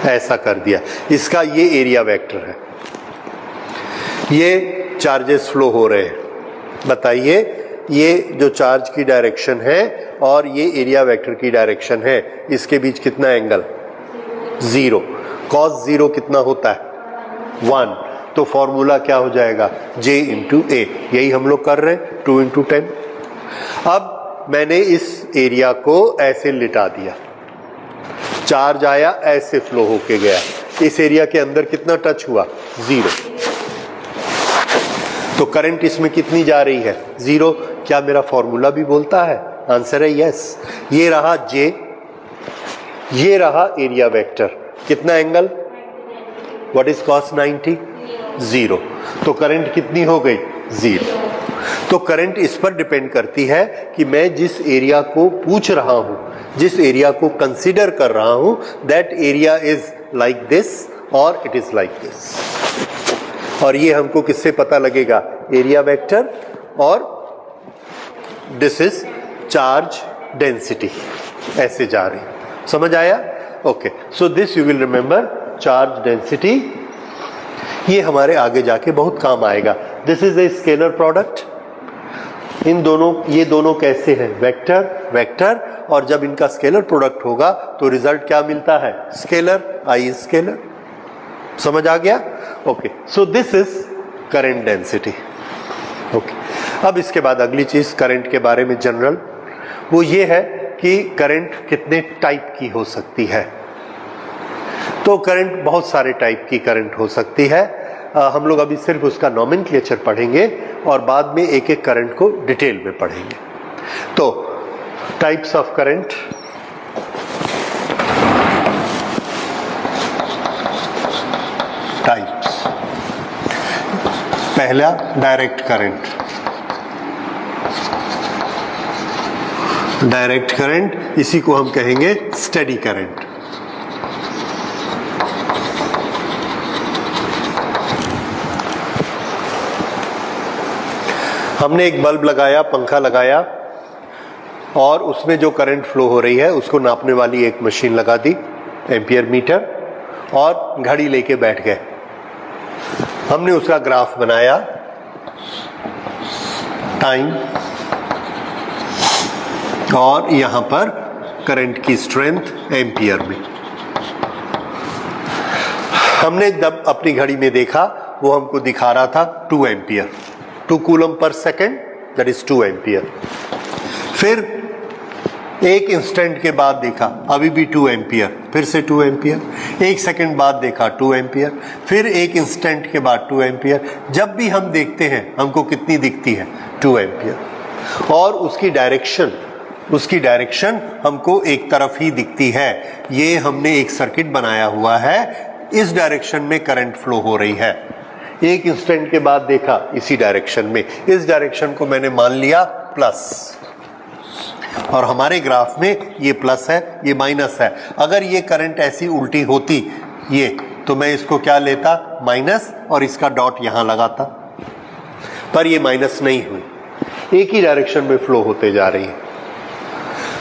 ऐसा कर दिया, इसका ये एरिया वेक्टर है। ये चार्जेस फ्लो हो रहे हैं। बताइए, ये जो चार्ज की डायरेक्शन है और ये एरिया वेक्टर की डायरेक्शन है, इसके बीच कितना एंगल? 0। cos 0 कितना होता है? 1। तो फॉर्मूला क्या हो जाएगा? J into A। यही हम लोग कर रहे हैं, 2 इंटू 10। अब मैंने इस एरिया को ऐसे लिटा दिया, चार्ज आया, ऐसे फ्लो होके गया, इस एरिया के अंदर कितना टच हुआ? 0। तो करंट इसमें कितनी जा रही है? 0। क्या मेरा फॉर्मूला भी बोलता है? आंसर है यस। ये रहा J, ये रहा एरिया वेक्टर, कितना एंगल? What is cos 90? 0। तो करंट कितनी हो गई? 0। तो करंट इस पर डिपेंड करती है कि मैं जिस एरिया को पूछ रहा हूं, जिस एरिया को कंसीडर कर रहा हूं, that area is like this और इट इज लाइक दिस। और ये हमको किससे पता लगेगा? एरिया वेक्टर, और दिस इज चार्ज डेंसिटी ऐसे जा रही, समझ आया? Okay, so this you will remember, charge density, ये हमारे आगे जाके बहुत काम आएगा। This is a scalar product, इन दोनों, ये दोनों कैसे हैं? वेक्टर वेक्टर, और जब इनका स्केलर प्रोडक्ट होगा तो रिजल्ट क्या मिलता है? स्केलर, आई स्केलर, समझ आ गया? Okay, so this is current density. Okay, अब इसके बाद अगली चीज करंट के बारे में जनरल, वो ये है कि करंट कितने टाइप की हो सकती है। तो करंट, बहुत सारे टाइप की करंट हो सकती है। हम लोग अभी सिर्फ उसका नॉमेनक्लेचर पढ़ेंगे और बाद में एक एक करंट को डिटेल में पढ़ेंगे। तो टाइप्स ऑफ करंट, टाइप्स, पहला डायरेक्ट करंट। डायरेक्ट करंट, इसी को हम कहेंगे स्टेडी करंट। हमने एक बल्ब लगाया, पंखा लगाया, और उसमें जो करंट फ्लो हो रही है उसको नापने वाली एक मशीन लगा दी, एम्पियर मीटर, और घड़ी लेके बैठ गए। हमने उसका ग्राफ बनाया, टाइम, और यहां पर करंट की स्ट्रेंथ एम्पियर में। हमने जब अपनी घड़ी में देखा, वो हमको दिखा रहा था 2 ampere, 2 coulomb per second, that is 2 ampere. फिर एक इंस्टेंट के बाद देखा, अभी भी 2 एम्पियर, फिर से 2 एम्पियर। एक सेकंड बाद देखा 2 एम्पियर, फिर एक इंस्टेंट के बाद 2 एम्पियर। जब भी हम देखते हैं हमको कितनी दिखती है? 2 एम्पियर। और उसकी डायरेक्शन हमको एक तरफ ही दिखती है। ये हमने एक सर्किट बनाया हुआ है, इस डायरेक्शन में करंट फ्लो हो रही है। एक इंस्टेंट के बाद देखा इसी डायरेक्शन में, इस डायरेक्शन को मैंने मान लिया प्लस, और हमारे ग्राफ में ये प्लस है, ये माइनस है। अगर ये करंट ऐसी उल्टी होती ये, तो मैं इसको क्या लेता? माइनस, और इसका डॉट यहां लगाता, पर ये माइनस नहीं हुई, एक ही डायरेक्शन में फ्लो होते जा रही है।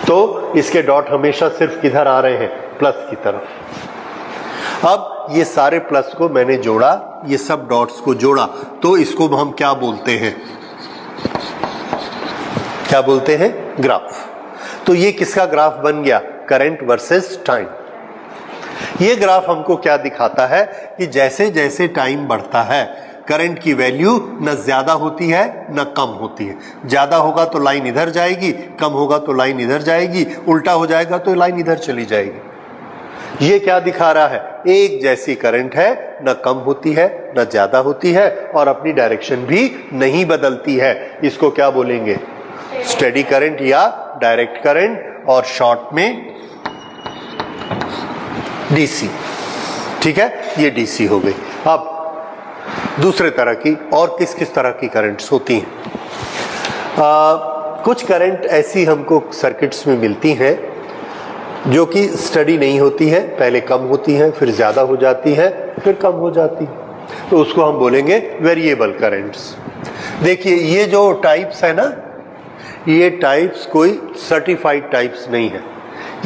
तो इसके डॉट हमेशा सिर्फ किधर आ रहे हैं? प्लस की तरफ। अब ये सारे प्लस को मैंने जोड़ा, ये सब डॉट्स को जोड़ा, तो इसको हम क्या बोलते हैं? क्या बोलते हैं? ग्राफ। तो ये किसका ग्राफ बन गया? Current versus time. ये ग्राफ हमको क्या दिखाता है कि जैसे जैसे टाइम बढ़ता है, करंट की वैल्यू न ज्यादा होती है न कम होती है। ज्यादा होगा तो लाइन इधर जाएगी, कम होगा तो लाइन इधर जाएगी, उल्टा हो जाएगा तो लाइन इधर चली जाएगी। ये क्या दिखा रहा है? एक जैसी करंट है, न कम होती है न ज्यादा होती है, और अपनी डायरेक्शन भी नहीं बदलती है। इसको क्या बोलेंगे? स्टेडी करंट या डायरेक्ट करंट, और शॉर्ट में डीसी। ठीक है, ये डीसी हो गई। अब दूसरे तरह की, और किस किस तरह की करंट्स होती हैं? कुछ करंट ऐसी हमको सर्किट्स में मिलती हैं जो कि स्टडी नहीं होती है, पहले कम होती है, फिर ज्यादा हो जाती है, फिर कम हो जाती है, तो उसको हम बोलेंगे वेरिएबल करंट्स। देखिए, ये जो टाइप्स है ना, ये टाइप्स कोई सर्टिफाइड टाइप्स नहीं है।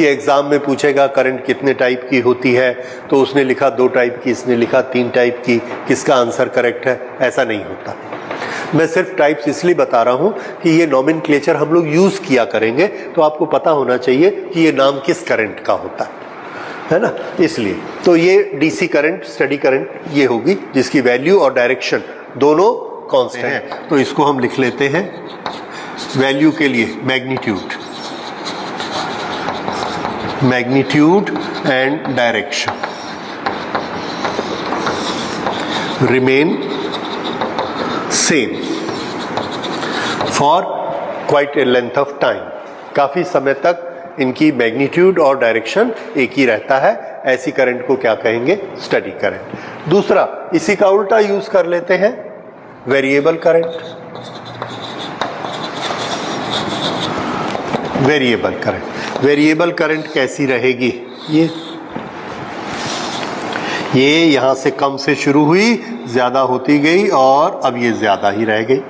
ये एग्जाम में पूछेगा करंट कितने टाइप की होती है, तो उसने लिखा 2 टाइप की, इसने लिखा 3 टाइप की, किसका आंसर करेक्ट है? ऐसा नहीं होता। मैं सिर्फ टाइप्स इसलिए बता रहा हूं कि ये नॉमेनक्लेचर हम लोग यूज किया करेंगे, तो आपको पता होना चाहिए कि ये नाम किस करंट का होता है ना, इसलिए। तो ये डीसी करंट, स्टेडी करंट ये होगी, जिसकी वैल्यू और डायरेक्शन दोनों कांस्टेंट हैं। तो इसको हम लिख लेते हैं वैल्यू के लिए magnitude, magnitude and direction remain same for quite a length of time. काफी समय तक इनकी मैग्नीट्यूड और डायरेक्शन एक ही रहता है। ऐसी करंट को क्या कहेंगे? Steady current. दूसरा, इसी का उल्टा यूज कर लेते हैं, variable current. Variable current, variable current कैसी रहेगी? ये यहां से कम से शुरू हुई, ज्यादा होती गई, और अब ये ज्यादा ही रह गई।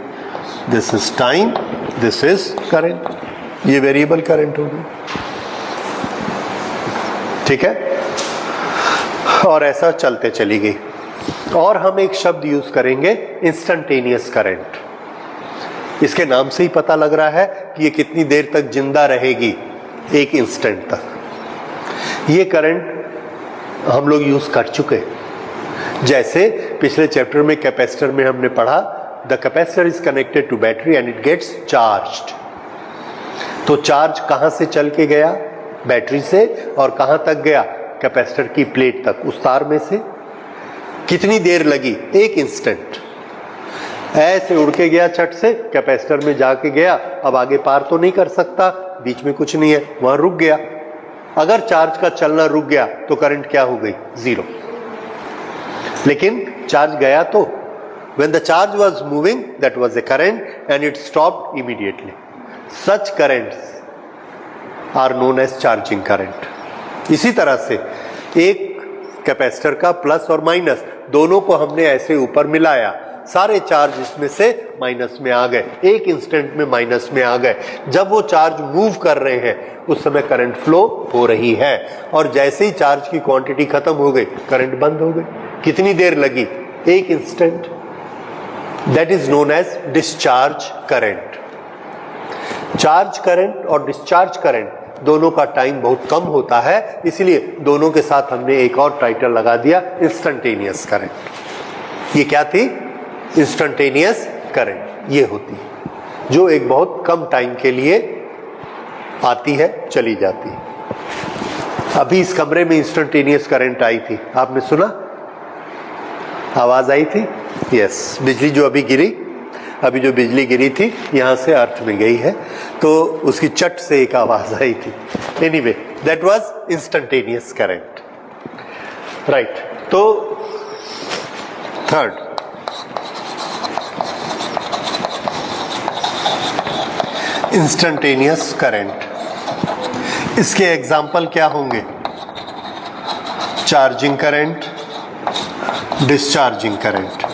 This is time, this is current. ये वेरिएबल करंट होगी, ठीक है, और ऐसा चलते चली गई। और हम एक शब्द यूज करेंगे इंस्टेंटेनियस करंट। इसके नाम से ही पता लग रहा है कि ये कितनी देर तक जिंदा रहेगी, एक इंस्टेंट तक। ये करंट हम लोग यूज कर चुके, जैसे पिछले चैप्टर में कैपेसिटर में हमने पढ़ा, the capacitor is connected to battery and it gets charged. तो चार्ज कहां से चल के गया? बैटरी से। और कहां तक गया? कैपेसिटर की प्लेट तक, उस तार में से। कितनी देर लगी? एक इंस्टेंट। ऐसे उड़ के गया, चट से कैपेसिटर में जाके गया, अब आगे पार तो नहीं कर सकता, बीच में कुछ नहीं है, वहां रुक गया। अगर चार्ज का चलना रुक गया तो करंट क्या हो गई? जीरो। लेकिन चार्ज गया तो, when the charge was moving, that was a current and it stopped immediately. Such currents are known as charging current. इसी तरह से एक कैपेसिटर का प्लस और माइनस दोनों को हमने ऐसे ऊपर मिलाया, सारे चार्ज इसमें से माइनस में आ गए, एक इंस्टेंट में माइनस में आ गए। जब वो चार्ज मूव कर रहे हैं उस समय करंट फ्लो हो रही है, और जैसे ही चार्ज की क्वांटिटी खत्म हो गई करंट बंद हो गई। कितनी देर लगी? एक instant. That is known as discharge current. Charge current और डिस्चार्ज करंट दोनों का टाइम बहुत कम होता है, इसलिए दोनों के साथ हमने एक और टाइटल लगा दिया, इंस्टेंटेनियस करंट। ये क्या थी? इंस्टेंटेनियस करंट ये होती है जो एक बहुत कम टाइम के लिए आती है, चली जाती है। अभी इस कमरे में इंस्टेंटेनियस करंट आई थी, आपने सुना? आवाज आई थी? यस, बिजली जो अभी गिरी, अभी जो बिजली गिरी थी यहां से अर्थ में गई है, तो उसकी चट से एक आवाज आई थी। Anyway, that was instantaneous current, right. तो थर्ड, इंस्टेंटेनियस करंट। इसके एग्जाम्पल क्या होंगे? Charging current, discharging current.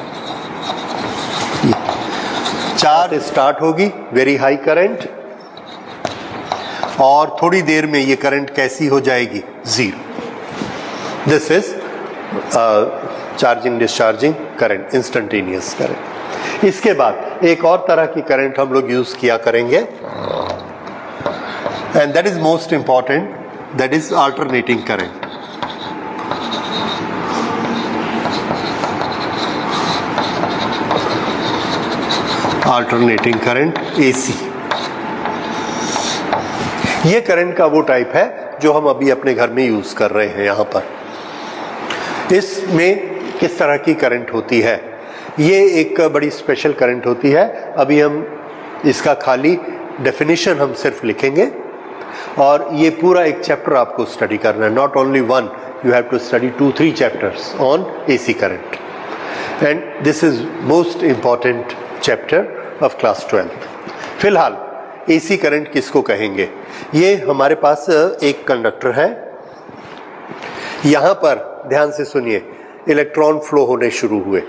Charge start होगी, वेरी हाई करंट, और थोड़ी देर में ये करंट कैसी हो जाएगी? Zero. This is charging discharging current, instantaneous current. इसके बाद एक और तरह की करंट हम लोग यूज किया करेंगे, and that is most important, that is alternating current. Alternating current, AC. ये करंट का वो टाइप है जो हम अभी अपने घर में यूज कर रहे हैं। यहां पर इसमें किस तरह की करंट होती है? ये एक बड़ी स्पेशल करंट होती है। अभी हम इसका खाली डेफिनेशन हम सिर्फ लिखेंगे, और ये पूरा एक चैप्टर आपको स्टडी करना है। Not only one, you have to study 2-3 chapters on AC current, and this is most important chapter of class 12। फिलहाल एसी करंट किसको कहेंगे? ये हमारे पास एक कंडक्टर है, यहां पर ध्यान से सुनिए, इलेक्ट्रॉन फ्लो होने शुरू हुए।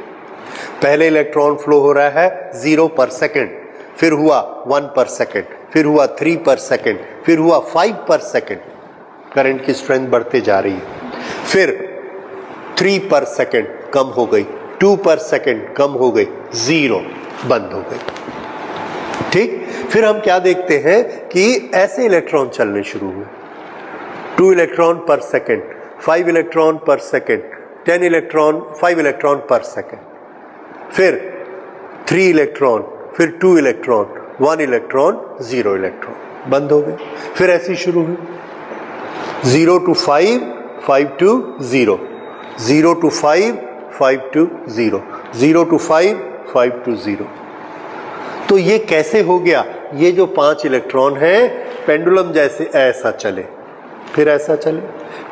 पहले इलेक्ट्रॉन फ्लो हो रहा है 0 पर सेकेंड, फिर हुआ 1 पर सेकेंड, फिर हुआ 3 पर सेकेंड, फिर हुआ 5 पर सेकेंड। करंट की स्ट्रेंथ बढ़ते जा रही है। फिर 3 पर सेकेंड कम हो गई, 2 पर सेकेंड कम हो गई, 0 बंद हो गई। ठीक, फिर हम क्या देखते हैं कि ऐसे इलेक्ट्रॉन चलने शुरू हुए। 2 इलेक्ट्रॉन पर सेकेंड, 5 इलेक्ट्रॉन पर सेकेंड, 10 इलेक्ट्रॉन, 5 इलेक्ट्रॉन पर सेकेंड, फिर 3 इलेक्ट्रॉन, फिर 2 इलेक्ट्रॉन, 1 इलेक्ट्रॉन, 0 इलेक्ट्रॉन, बंद हो गए। फिर ऐसी शुरू हुई 0 to 5, 5 to 0, 0 to 5, 5 to 0, 0 to 5, 5 to 0। तो ये कैसे हो गया? ये जो 5 इलेक्ट्रॉन है पेंडुलम जैसे ऐसा चले, फिर ऐसा चले,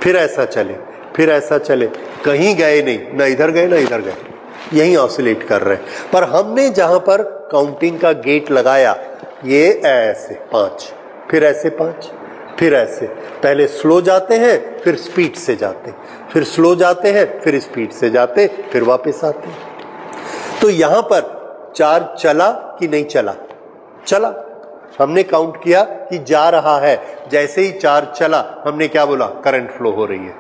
फिर ऐसा चले, फिर ऐसा चले, कहीं गए नहीं, ना इधर गए ना इधर गए, यही ऑसिलेट कर रहे हैं। पर हमने जहां पर काउंटिंग का गेट लगाया, ये ऐसे 5, फिर ऐसे 5, फिर ऐसे, पहले स्लो जाते हैं, फिर स्पीड से जाते, फिर स्लो जाते हैं, फिर स्पीड से जाते, फिर वापस आते। तो यहां पर चार्ज चला कि नहीं चला? चला। हमने काउंट किया कि जा रहा है, जैसे ही चार्ज चला हमने क्या बोला, करंट फ्लो हो रही है।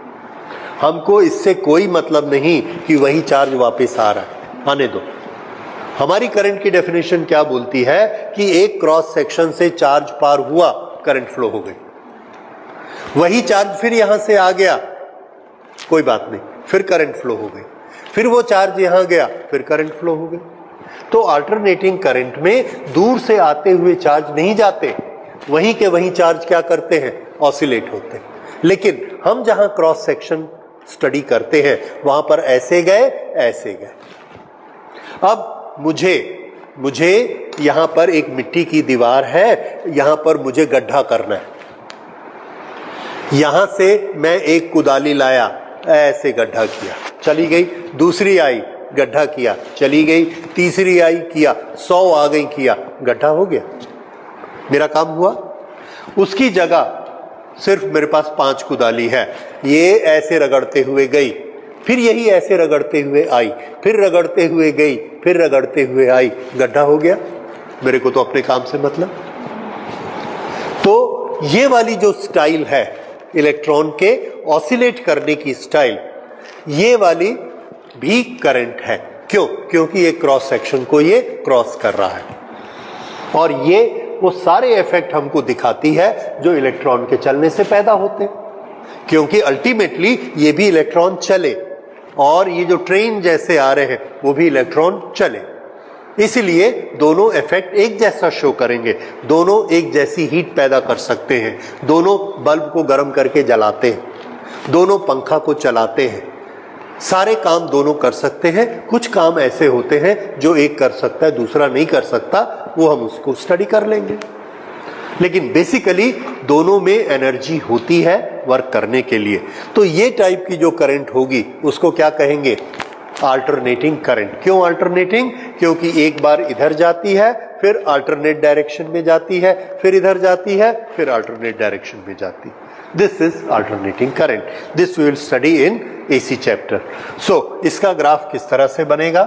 हमको इससे कोई मतलब नहीं कि वही चार्ज वापस आ रहा है, आने दो। हमारी करंट की डेफिनेशन क्या बोलती है कि एक क्रॉस सेक्शन से चार्ज पार हुआ, करंट फ्लो हो गई। वही चार्ज फिर यहां से आ गया, कोई बात नहीं, फिर करंट फ्लो हो गई। फिर वो चार्ज यहां गया, फिर करंट फ्लो हो गई। तो अल्टरनेटिंग करंट में दूर से आते हुए चार्ज नहीं जाते, वहीं के वहीं चार्ज क्या करते हैं, ऑसिलेट होते हैं। लेकिन हम जहां क्रॉस सेक्शन स्टडी करते हैं वहां पर ऐसे गए, ऐसे गए। अब मुझे यहां पर एक मिट्टी की दीवार है, यहां पर मुझे गड्ढा करना है। यहां से मैं एक कुदाली लाया, ऐसे गड्ढा किया, चली गई। दूसरी आई, गड्ढा किया, चली गई। तीसरी आई, किया, 100 आ गई, किया, गड्ढा हो गया, मेरा काम हुआ। उसकी जगह सिर्फ मेरे पास 5 कुदाली है, ये ऐसे रगड़ते हुए गई, फिर यही ऐसे रगड़ते हुए आई, फिर रगड़ते हुए गई, फिर रगड़ते हुए आई, गड्ढा हो गया। मेरे को तो अपने काम से मतलब। तो ये वाली जो स्टाइल है इलेक्ट्रॉन के ऑसिलेट करने की स्टाइल, ये वाली भी करंट है। क्यों? क्योंकि ये क्रॉस सेक्शन को ये क्रॉस कर रहा है, और ये वो सारे इफेक्ट हमको दिखाती है जो इलेक्ट्रॉन के चलने से पैदा होते हैं। क्योंकि अल्टीमेटली ये भी इलेक्ट्रॉन चले, और ये जो ट्रेन जैसे आ रहे हैं वो भी इलेक्ट्रॉन चले, इसलिए दोनों इफेक्ट एक जैसा शो करेंगे, दोनों एक जैसी हीट पैदा कर सकते हैं, दोनों बल्ब को गर्म करके जलाते हैं, दोनों पंखा को चलाते हैं, सारे काम दोनों कर सकते हैं। कुछ काम ऐसे होते हैं जो एक कर सकता है दूसरा नहीं कर सकता, वो हम उसको स्टडी कर लेंगे। लेकिन बेसिकली दोनों में एनर्जी होती है वर्क करने के लिए। तो ये टाइप की जो करंट होगी उसको क्या कहेंगे, अल्टरनेटिंग करंट। क्यों अल्टरनेटिंग? क्योंकि एक बार इधर जाती है, फिर अल्टरनेट डायरेक्शन में जाती है, फिर इधर जाती है, फिर अल्टरनेट डायरेक्शन में जाती है। This is alternating current. This we will study in AC chapter. So इसका ग्राफ किस तरह से बनेगा?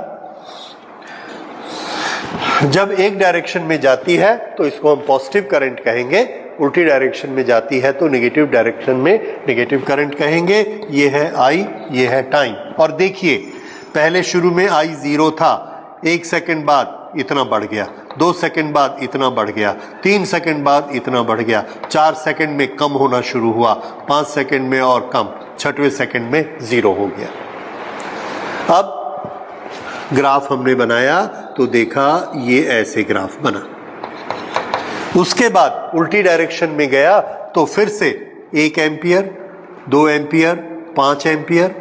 जब एक डायरेक्शन में जाती है तो इसको हम पॉजिटिव करंट कहेंगे, उल्टी डायरेक्शन में जाती है तो नेगेटिव डायरेक्शन में नेगेटिव करंट कहेंगे। ये है आई, ये है टाइम। और देखिए पहले शुरू में आई 0 था, 1 सेकंड बाद इतना बढ़ गया, 2 सेकंड बाद इतना बढ़ गया, 3 सेकंड बाद इतना बढ़ गया, 4 सेकंड में कम होना शुरू हुआ, 5 सेकंड में और कम, 6वें सेकंड में 0 हो गया। अब ग्राफ हमने बनाया तो देखा ये ऐसे ग्राफ बना। उसके बाद उल्टी डायरेक्शन में गया तो फिर से 1 ampere, 2 ampere, 5 ampere,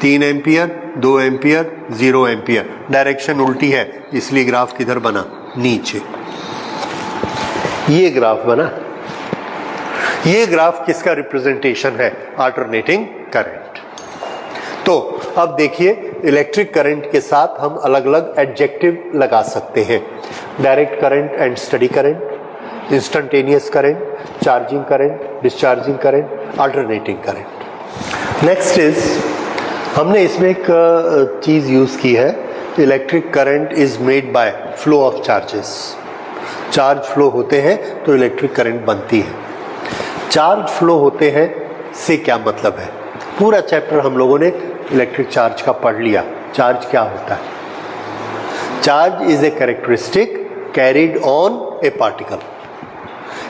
3 ampere, 2 ampere, 0 ampere. Direction उल्टी है इसलिए ग्राफ किधर बना, नीचे। ये ग्राफ बना। ये ग्राफ किसका रिप्रेजेंटेशन है, अल्टरनेटिंग करंट। तो अब देखिए इलेक्ट्रिक करंट के साथ हम अलग अलग एडजेक्टिव लगा सकते हैं। Direct current and study current, instantaneous current, charging current, discharging current, alternating current. Next is, हमने इसमें एक चीज यूज की है, electric current is made by flow of charges. Charge flow होते हैं तो इलेक्ट्रिक करंट बनती है। चार्ज फ्लो होते हैं से क्या मतलब है? पूरा चैप्टर हम लोगों ने इलेक्ट्रिक चार्ज का पढ़ लिया। चार्ज क्या होता है? Charge is a characteristic carried on A particle.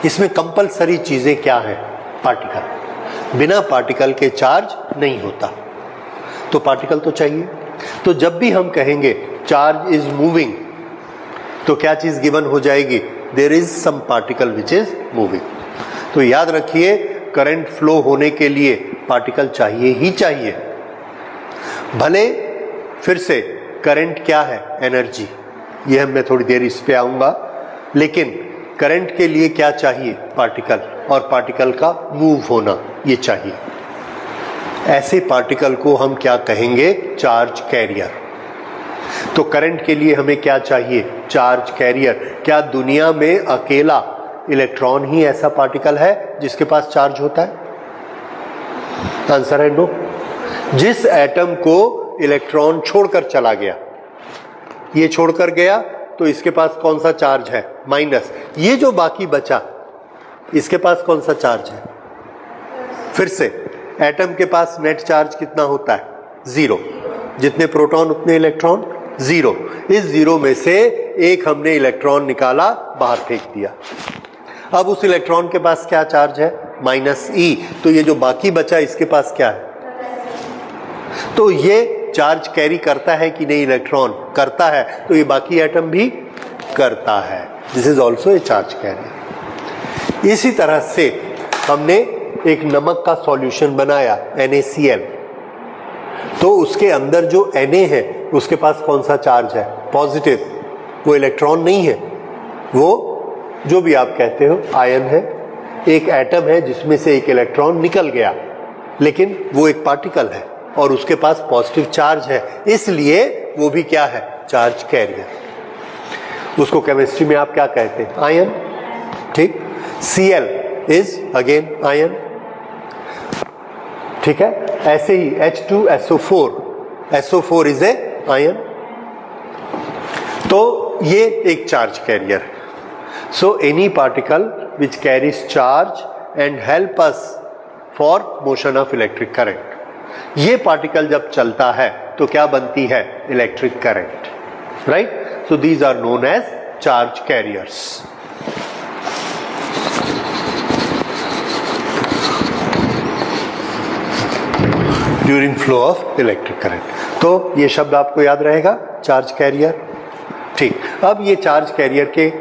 इसमें कंपलसरी चीजें क्या है? पार्टिकल। बिना पार्टिकल के चार्ज नहीं होता, तो पार्टिकल तो चाहिए। तो जब भी हम कहेंगे चार्ज इज मूविंग तो क्या चीज गिवन हो जाएगी? There is some particle which is moving. तो याद रखिए करंट फ्लो होने के लिए पार्टिकल चाहिए ही चाहिए। भले फिर से करंट क्या है? एनर्जी। यह मैं थोड़ी देर इस पे आऊंगा, लेकिन करंट के लिए क्या चाहिए? पार्टिकल, और पार्टिकल का मूव होना ये चाहिए। ऐसे पार्टिकल को हम क्या कहेंगे? Charge carrier. तो करंट के लिए हमें क्या चाहिए? Charge carrier. क्या दुनिया में अकेला इलेक्ट्रॉन ही ऐसा पार्टिकल है जिसके पास चार्ज होता है? आंसर है नो। जिस एटम को इलेक्ट्रॉन छोड़कर चला गया, ये छोड़कर गया तो इसके पास कौन सा चार्ज है, माइनस। ये जो बाकी बचा इसके पास कौन सा चार्ज है, फिर से एटम के पास नेट चार्ज कितना होता है, 0। जितने प्रोटॉन उतने इलेक्ट्रॉन, 0। इस 0 में से एक हमने इलेक्ट्रॉन निकाला, बाहर फेंक दिया। अब उस इलेक्ट्रॉन के पास क्या चार्ज है, -e। तो ये जो बाकी बचा इसके पास क्या है, तो ये चार्ज कैरी करता है कि नहीं, इलेक्ट्रॉन करता है, तो ये बाकी एटम भी करता है। This is also a charge carrier. इसी तरह से हमने एक नमक का सॉल्यूशन बनाया NaCl, तो उसके अंदर जो Na है उसके पास कौन सा चार्ज है, पॉजिटिव। वो इलेक्ट्रॉन नहीं है, वो जो भी आप कहते हो आयन है। एक एटम है जिसमें से एक इलेक्ट्रॉन निकल गया, लेकिन वो एक पार्टिकल है और उसके पास पॉजिटिव चार्ज है, इसलिए वो भी क्या है, चार्ज कैरियर। उसको केमिस्ट्री में आप क्या कहते हैं, आयन। ठीक, Cl इज अगेन आयन। ठीक है, ऐसे ही H2SO4, SO4 is a ion. तो ये एक चार्ज कैरियर है। So any particle which carries charge and help us for motion of electric current. ये पार्टिकल जब चलता है तो क्या बनती है, electric current, right. So these are known as charge carriers. During flow of electric current. तो ये शब्द आपको याद रहेगा, चार्ज कैरियर। ठीक, अब ये चार्ज कैरियर के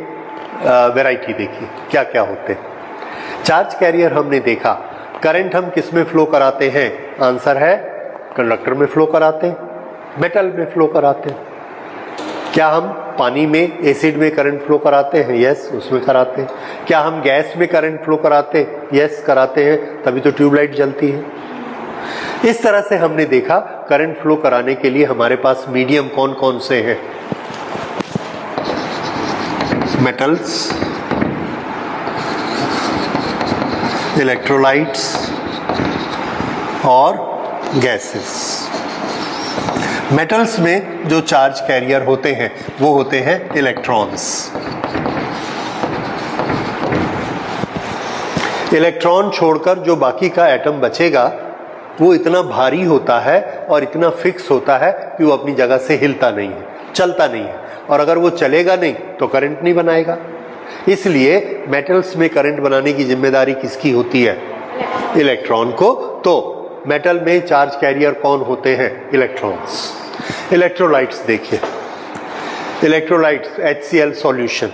वैरायटी देखिए क्या क्या होते हैं। चार्ज कैरियर हमने देखा, करंट हम किस में फ्लो कराते हैं, आंसर है कंडक्टर में फ्लो कराते हैं, मेटल में फ्लो कराते हैं। क्या हम पानी में, एसिड में करंट फ्लो कराते हैं, यस उसमें कराते हैं। क्या हम गैस में करंट फ्लो कराते हैं, यस कराते हैं, तभी तो ट्यूबलाइट जलती है। इस तरह से हमने देखा करंट फ्लो कराने के लिए हमारे पास मीडियम कौन कौन से हैं, मेटल्स, इलेक्ट्रोलाइट्स और गैसेस। मेटल्स में जो चार्ज कैरियर होते हैं वो होते हैं इलेक्ट्रॉन्स। इलेक्ट्रॉन छोड़कर जो बाकी का एटम बचेगा वो इतना भारी होता है और इतना फिक्स होता है कि वो अपनी जगह से हिलता नहीं है, चलता नहीं है, और अगर वो चलेगा नहीं तो करंट नहीं बनाएगा। इसलिए मेटल्स में करंट बनाने की जिम्मेदारी किसकी होती है, इलेक्ट्रॉन को। तो मेटल में चार्ज कैरियर कौन होते हैं, इलेक्ट्रॉन्स। इलेक्ट्रोलाइट्स देखिए, electrolytes HCl solution,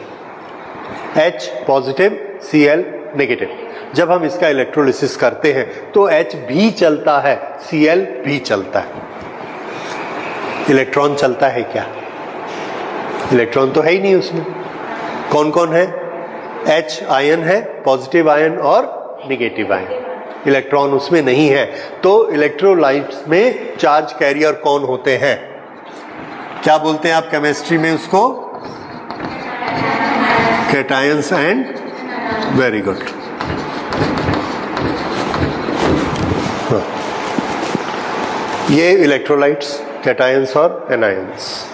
H positive Cl negative. जब हम इसका इलेक्ट्रोलिसिस करते हैं तो H भी चलता है, Cl भी चलता है। इलेक्ट्रॉन चलता है क्या, इलेक्ट्रॉन तो है ही नहीं उसमें। कौन कौन है, H आयन है, पॉजिटिव आयन और नेगेटिव आयन, इलेक्ट्रॉन उसमें नहीं है। तो इलेक्ट्रोलाइट्स में चार्ज कैरियर कौन होते हैं, क्या बोलते हैं आप केमिस्ट्री में उसको, कैटायंस एंड, वेरी गुड। ये इलेक्ट्रोलाइट्स, कैटायंस और एनायंस,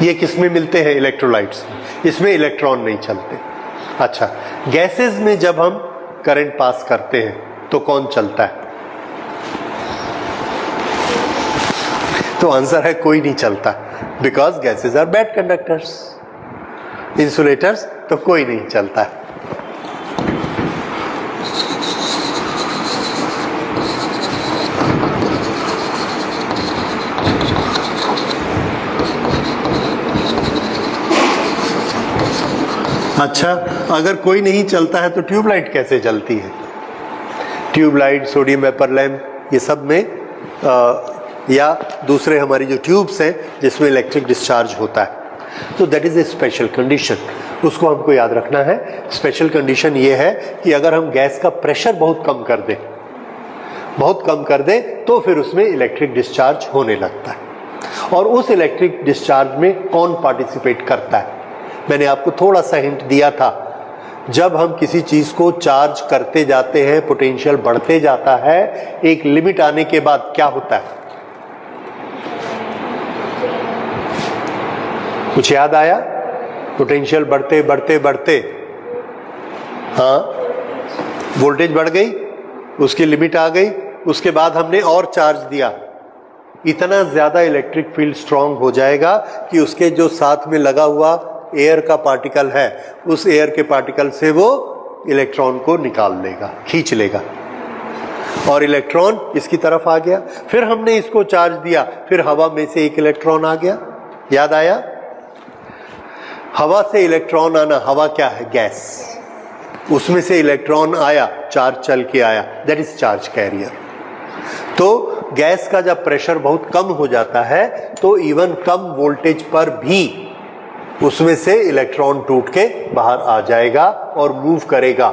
ये किस में मिलते हैं, इलेक्ट्रोलाइट्स। इसमें इलेक्ट्रॉन नहीं चलते। अच्छा, गैसेस में जब हम करंट पास करते हैं तो कौन चलता है, तो आंसर है कोई नहीं चलता, because gases are bad conductors. Insulators तो कोई नहीं चलता है। अच्छा, अगर कोई नहीं चलता है तो ट्यूबलाइट कैसे जलती है, ट्यूबलाइट, सोडियम वेपर लैंप, ये सब में या दूसरे हमारी जो ट्यूब्स हैं जिसमें इलेक्ट्रिक डिस्चार्ज होता है। तो that is a special condition, उसको हमको याद रखना है। स्पेशल कंडीशन ये है कि अगर हम गैस का प्रेशर बहुत कम कर दें, बहुत कम कर दें, तो फिर उसमें इलेक्ट्रिक डिस्चार्ज होने लगता है। और उस इलेक्ट्रिक डिस्चार्ज में कौन पार्टिसिपेट करता है, मैंने आपको थोड़ा सा हिंट दिया था। जब हम किसी चीज को चार्ज करते जाते हैं, पोटेंशियल बढ़ते जाता है, एक लिमिट आने के बाद क्या होता है, कुछ याद आया, पोटेंशियल बढ़ते बढ़ते बढ़ते, हाँ, वोल्टेज बढ़ गई, उसकी लिमिट आ गई, उसके बाद हमने और चार्ज दिया, इतना ज्यादा इलेक्ट्रिक फील्ड स्ट्रांग हो जाएगा कि उसके जो साथ में लगा हुआ एयर का पार्टिकल है, उस एयर के पार्टिकल से वो इलेक्ट्रॉन को निकाल लेगा, खींच लेगा, और इलेक्ट्रॉन इसकी तरफ आ गया। फिर हमने इसको चार्ज दिया, फिर हवा में से एक इलेक्ट्रॉन आ गया। याद आया? हवा से इलेक्ट्रॉन आना, हवा क्या है? गैस, उसमें से इलेक्ट्रॉन आया, चार्ज चल के आया, दैट इज चार्ज कैरियर। तो गैस का जब प्रेशर बहुत कम हो जाता है तो इवन कम वोल्टेज पर भी उसमें से इलेक्ट्रॉन टूट के बाहर आ जाएगा और मूव करेगा।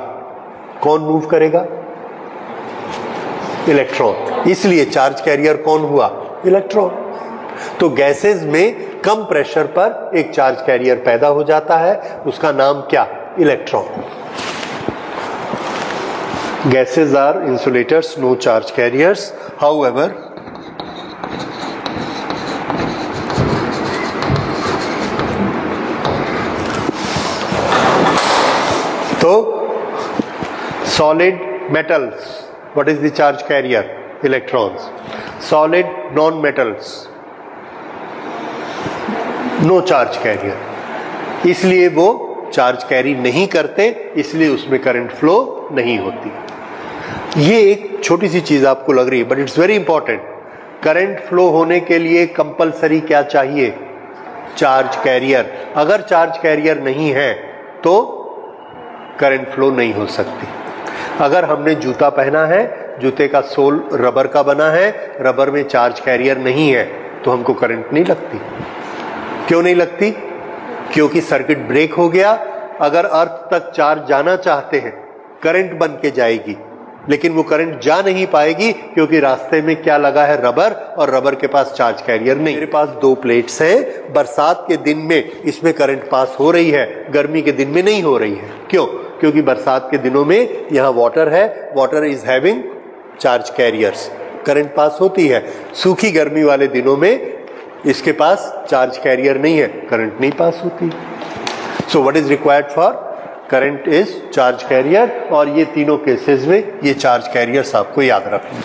कौन मूव करेगा? इलेक्ट्रॉन। इसलिए चार्ज कैरियर कौन हुआ? इलेक्ट्रॉन। तो गैसेस में कम प्रेशर पर एक चार्ज कैरियर पैदा हो जाता है, उसका नाम क्या? Electron. Gases are insulators, no charge carriers. However, तो solid metals, what is the charge carrier? Electrons. Solid non-metals, no charge carrier. इसलिए वो चार्ज कैरी नहीं करते, इसलिए उसमें करंट फ्लो नहीं होती। ये एक छोटी सी चीज आपको लग रही है, but it's very important. Current flow होने के लिए कंपलसरी क्या चाहिए? Charge carrier. अगर चार्ज कैरियर नहीं है तो करंट फ्लो नहीं हो सकती। अगर हमने जूता पहना है, जूते का सोल रबर का बना है, रबर में चार्ज कैरियर नहीं है, तो हमको करंट नहीं लगती। क्यों नहीं लगती? क्योंकि सर्किट ब्रेक हो गया। अगर अर्थ तक चार्ज जाना चाहते हैं, करंट बन के जाएगी, लेकिन वो करंट जा नहीं पाएगी क्योंकि रास्ते में क्या लगा है? रबर, और रबर के पास चार्ज कैरियर नहीं। मेरे पास दो प्लेट्स हैं, बरसात के दिन में इसमें करंट पास हो रही है, गर्मी के दिन में नहीं हो रही है। क्यों? क्योंकि बरसात के दिनों में यहाँ वाटर है, water is having charge carriers, current pass होती है। सूखी गर्मी वाले दिनों में इसके पास चार्ज कैरियर नहीं है, करंट नहीं पास होती। So what is required for? Current is charge carrier. और ये तीनों केसेस में ये चार्ज कैरियर्स आपको याद रखना।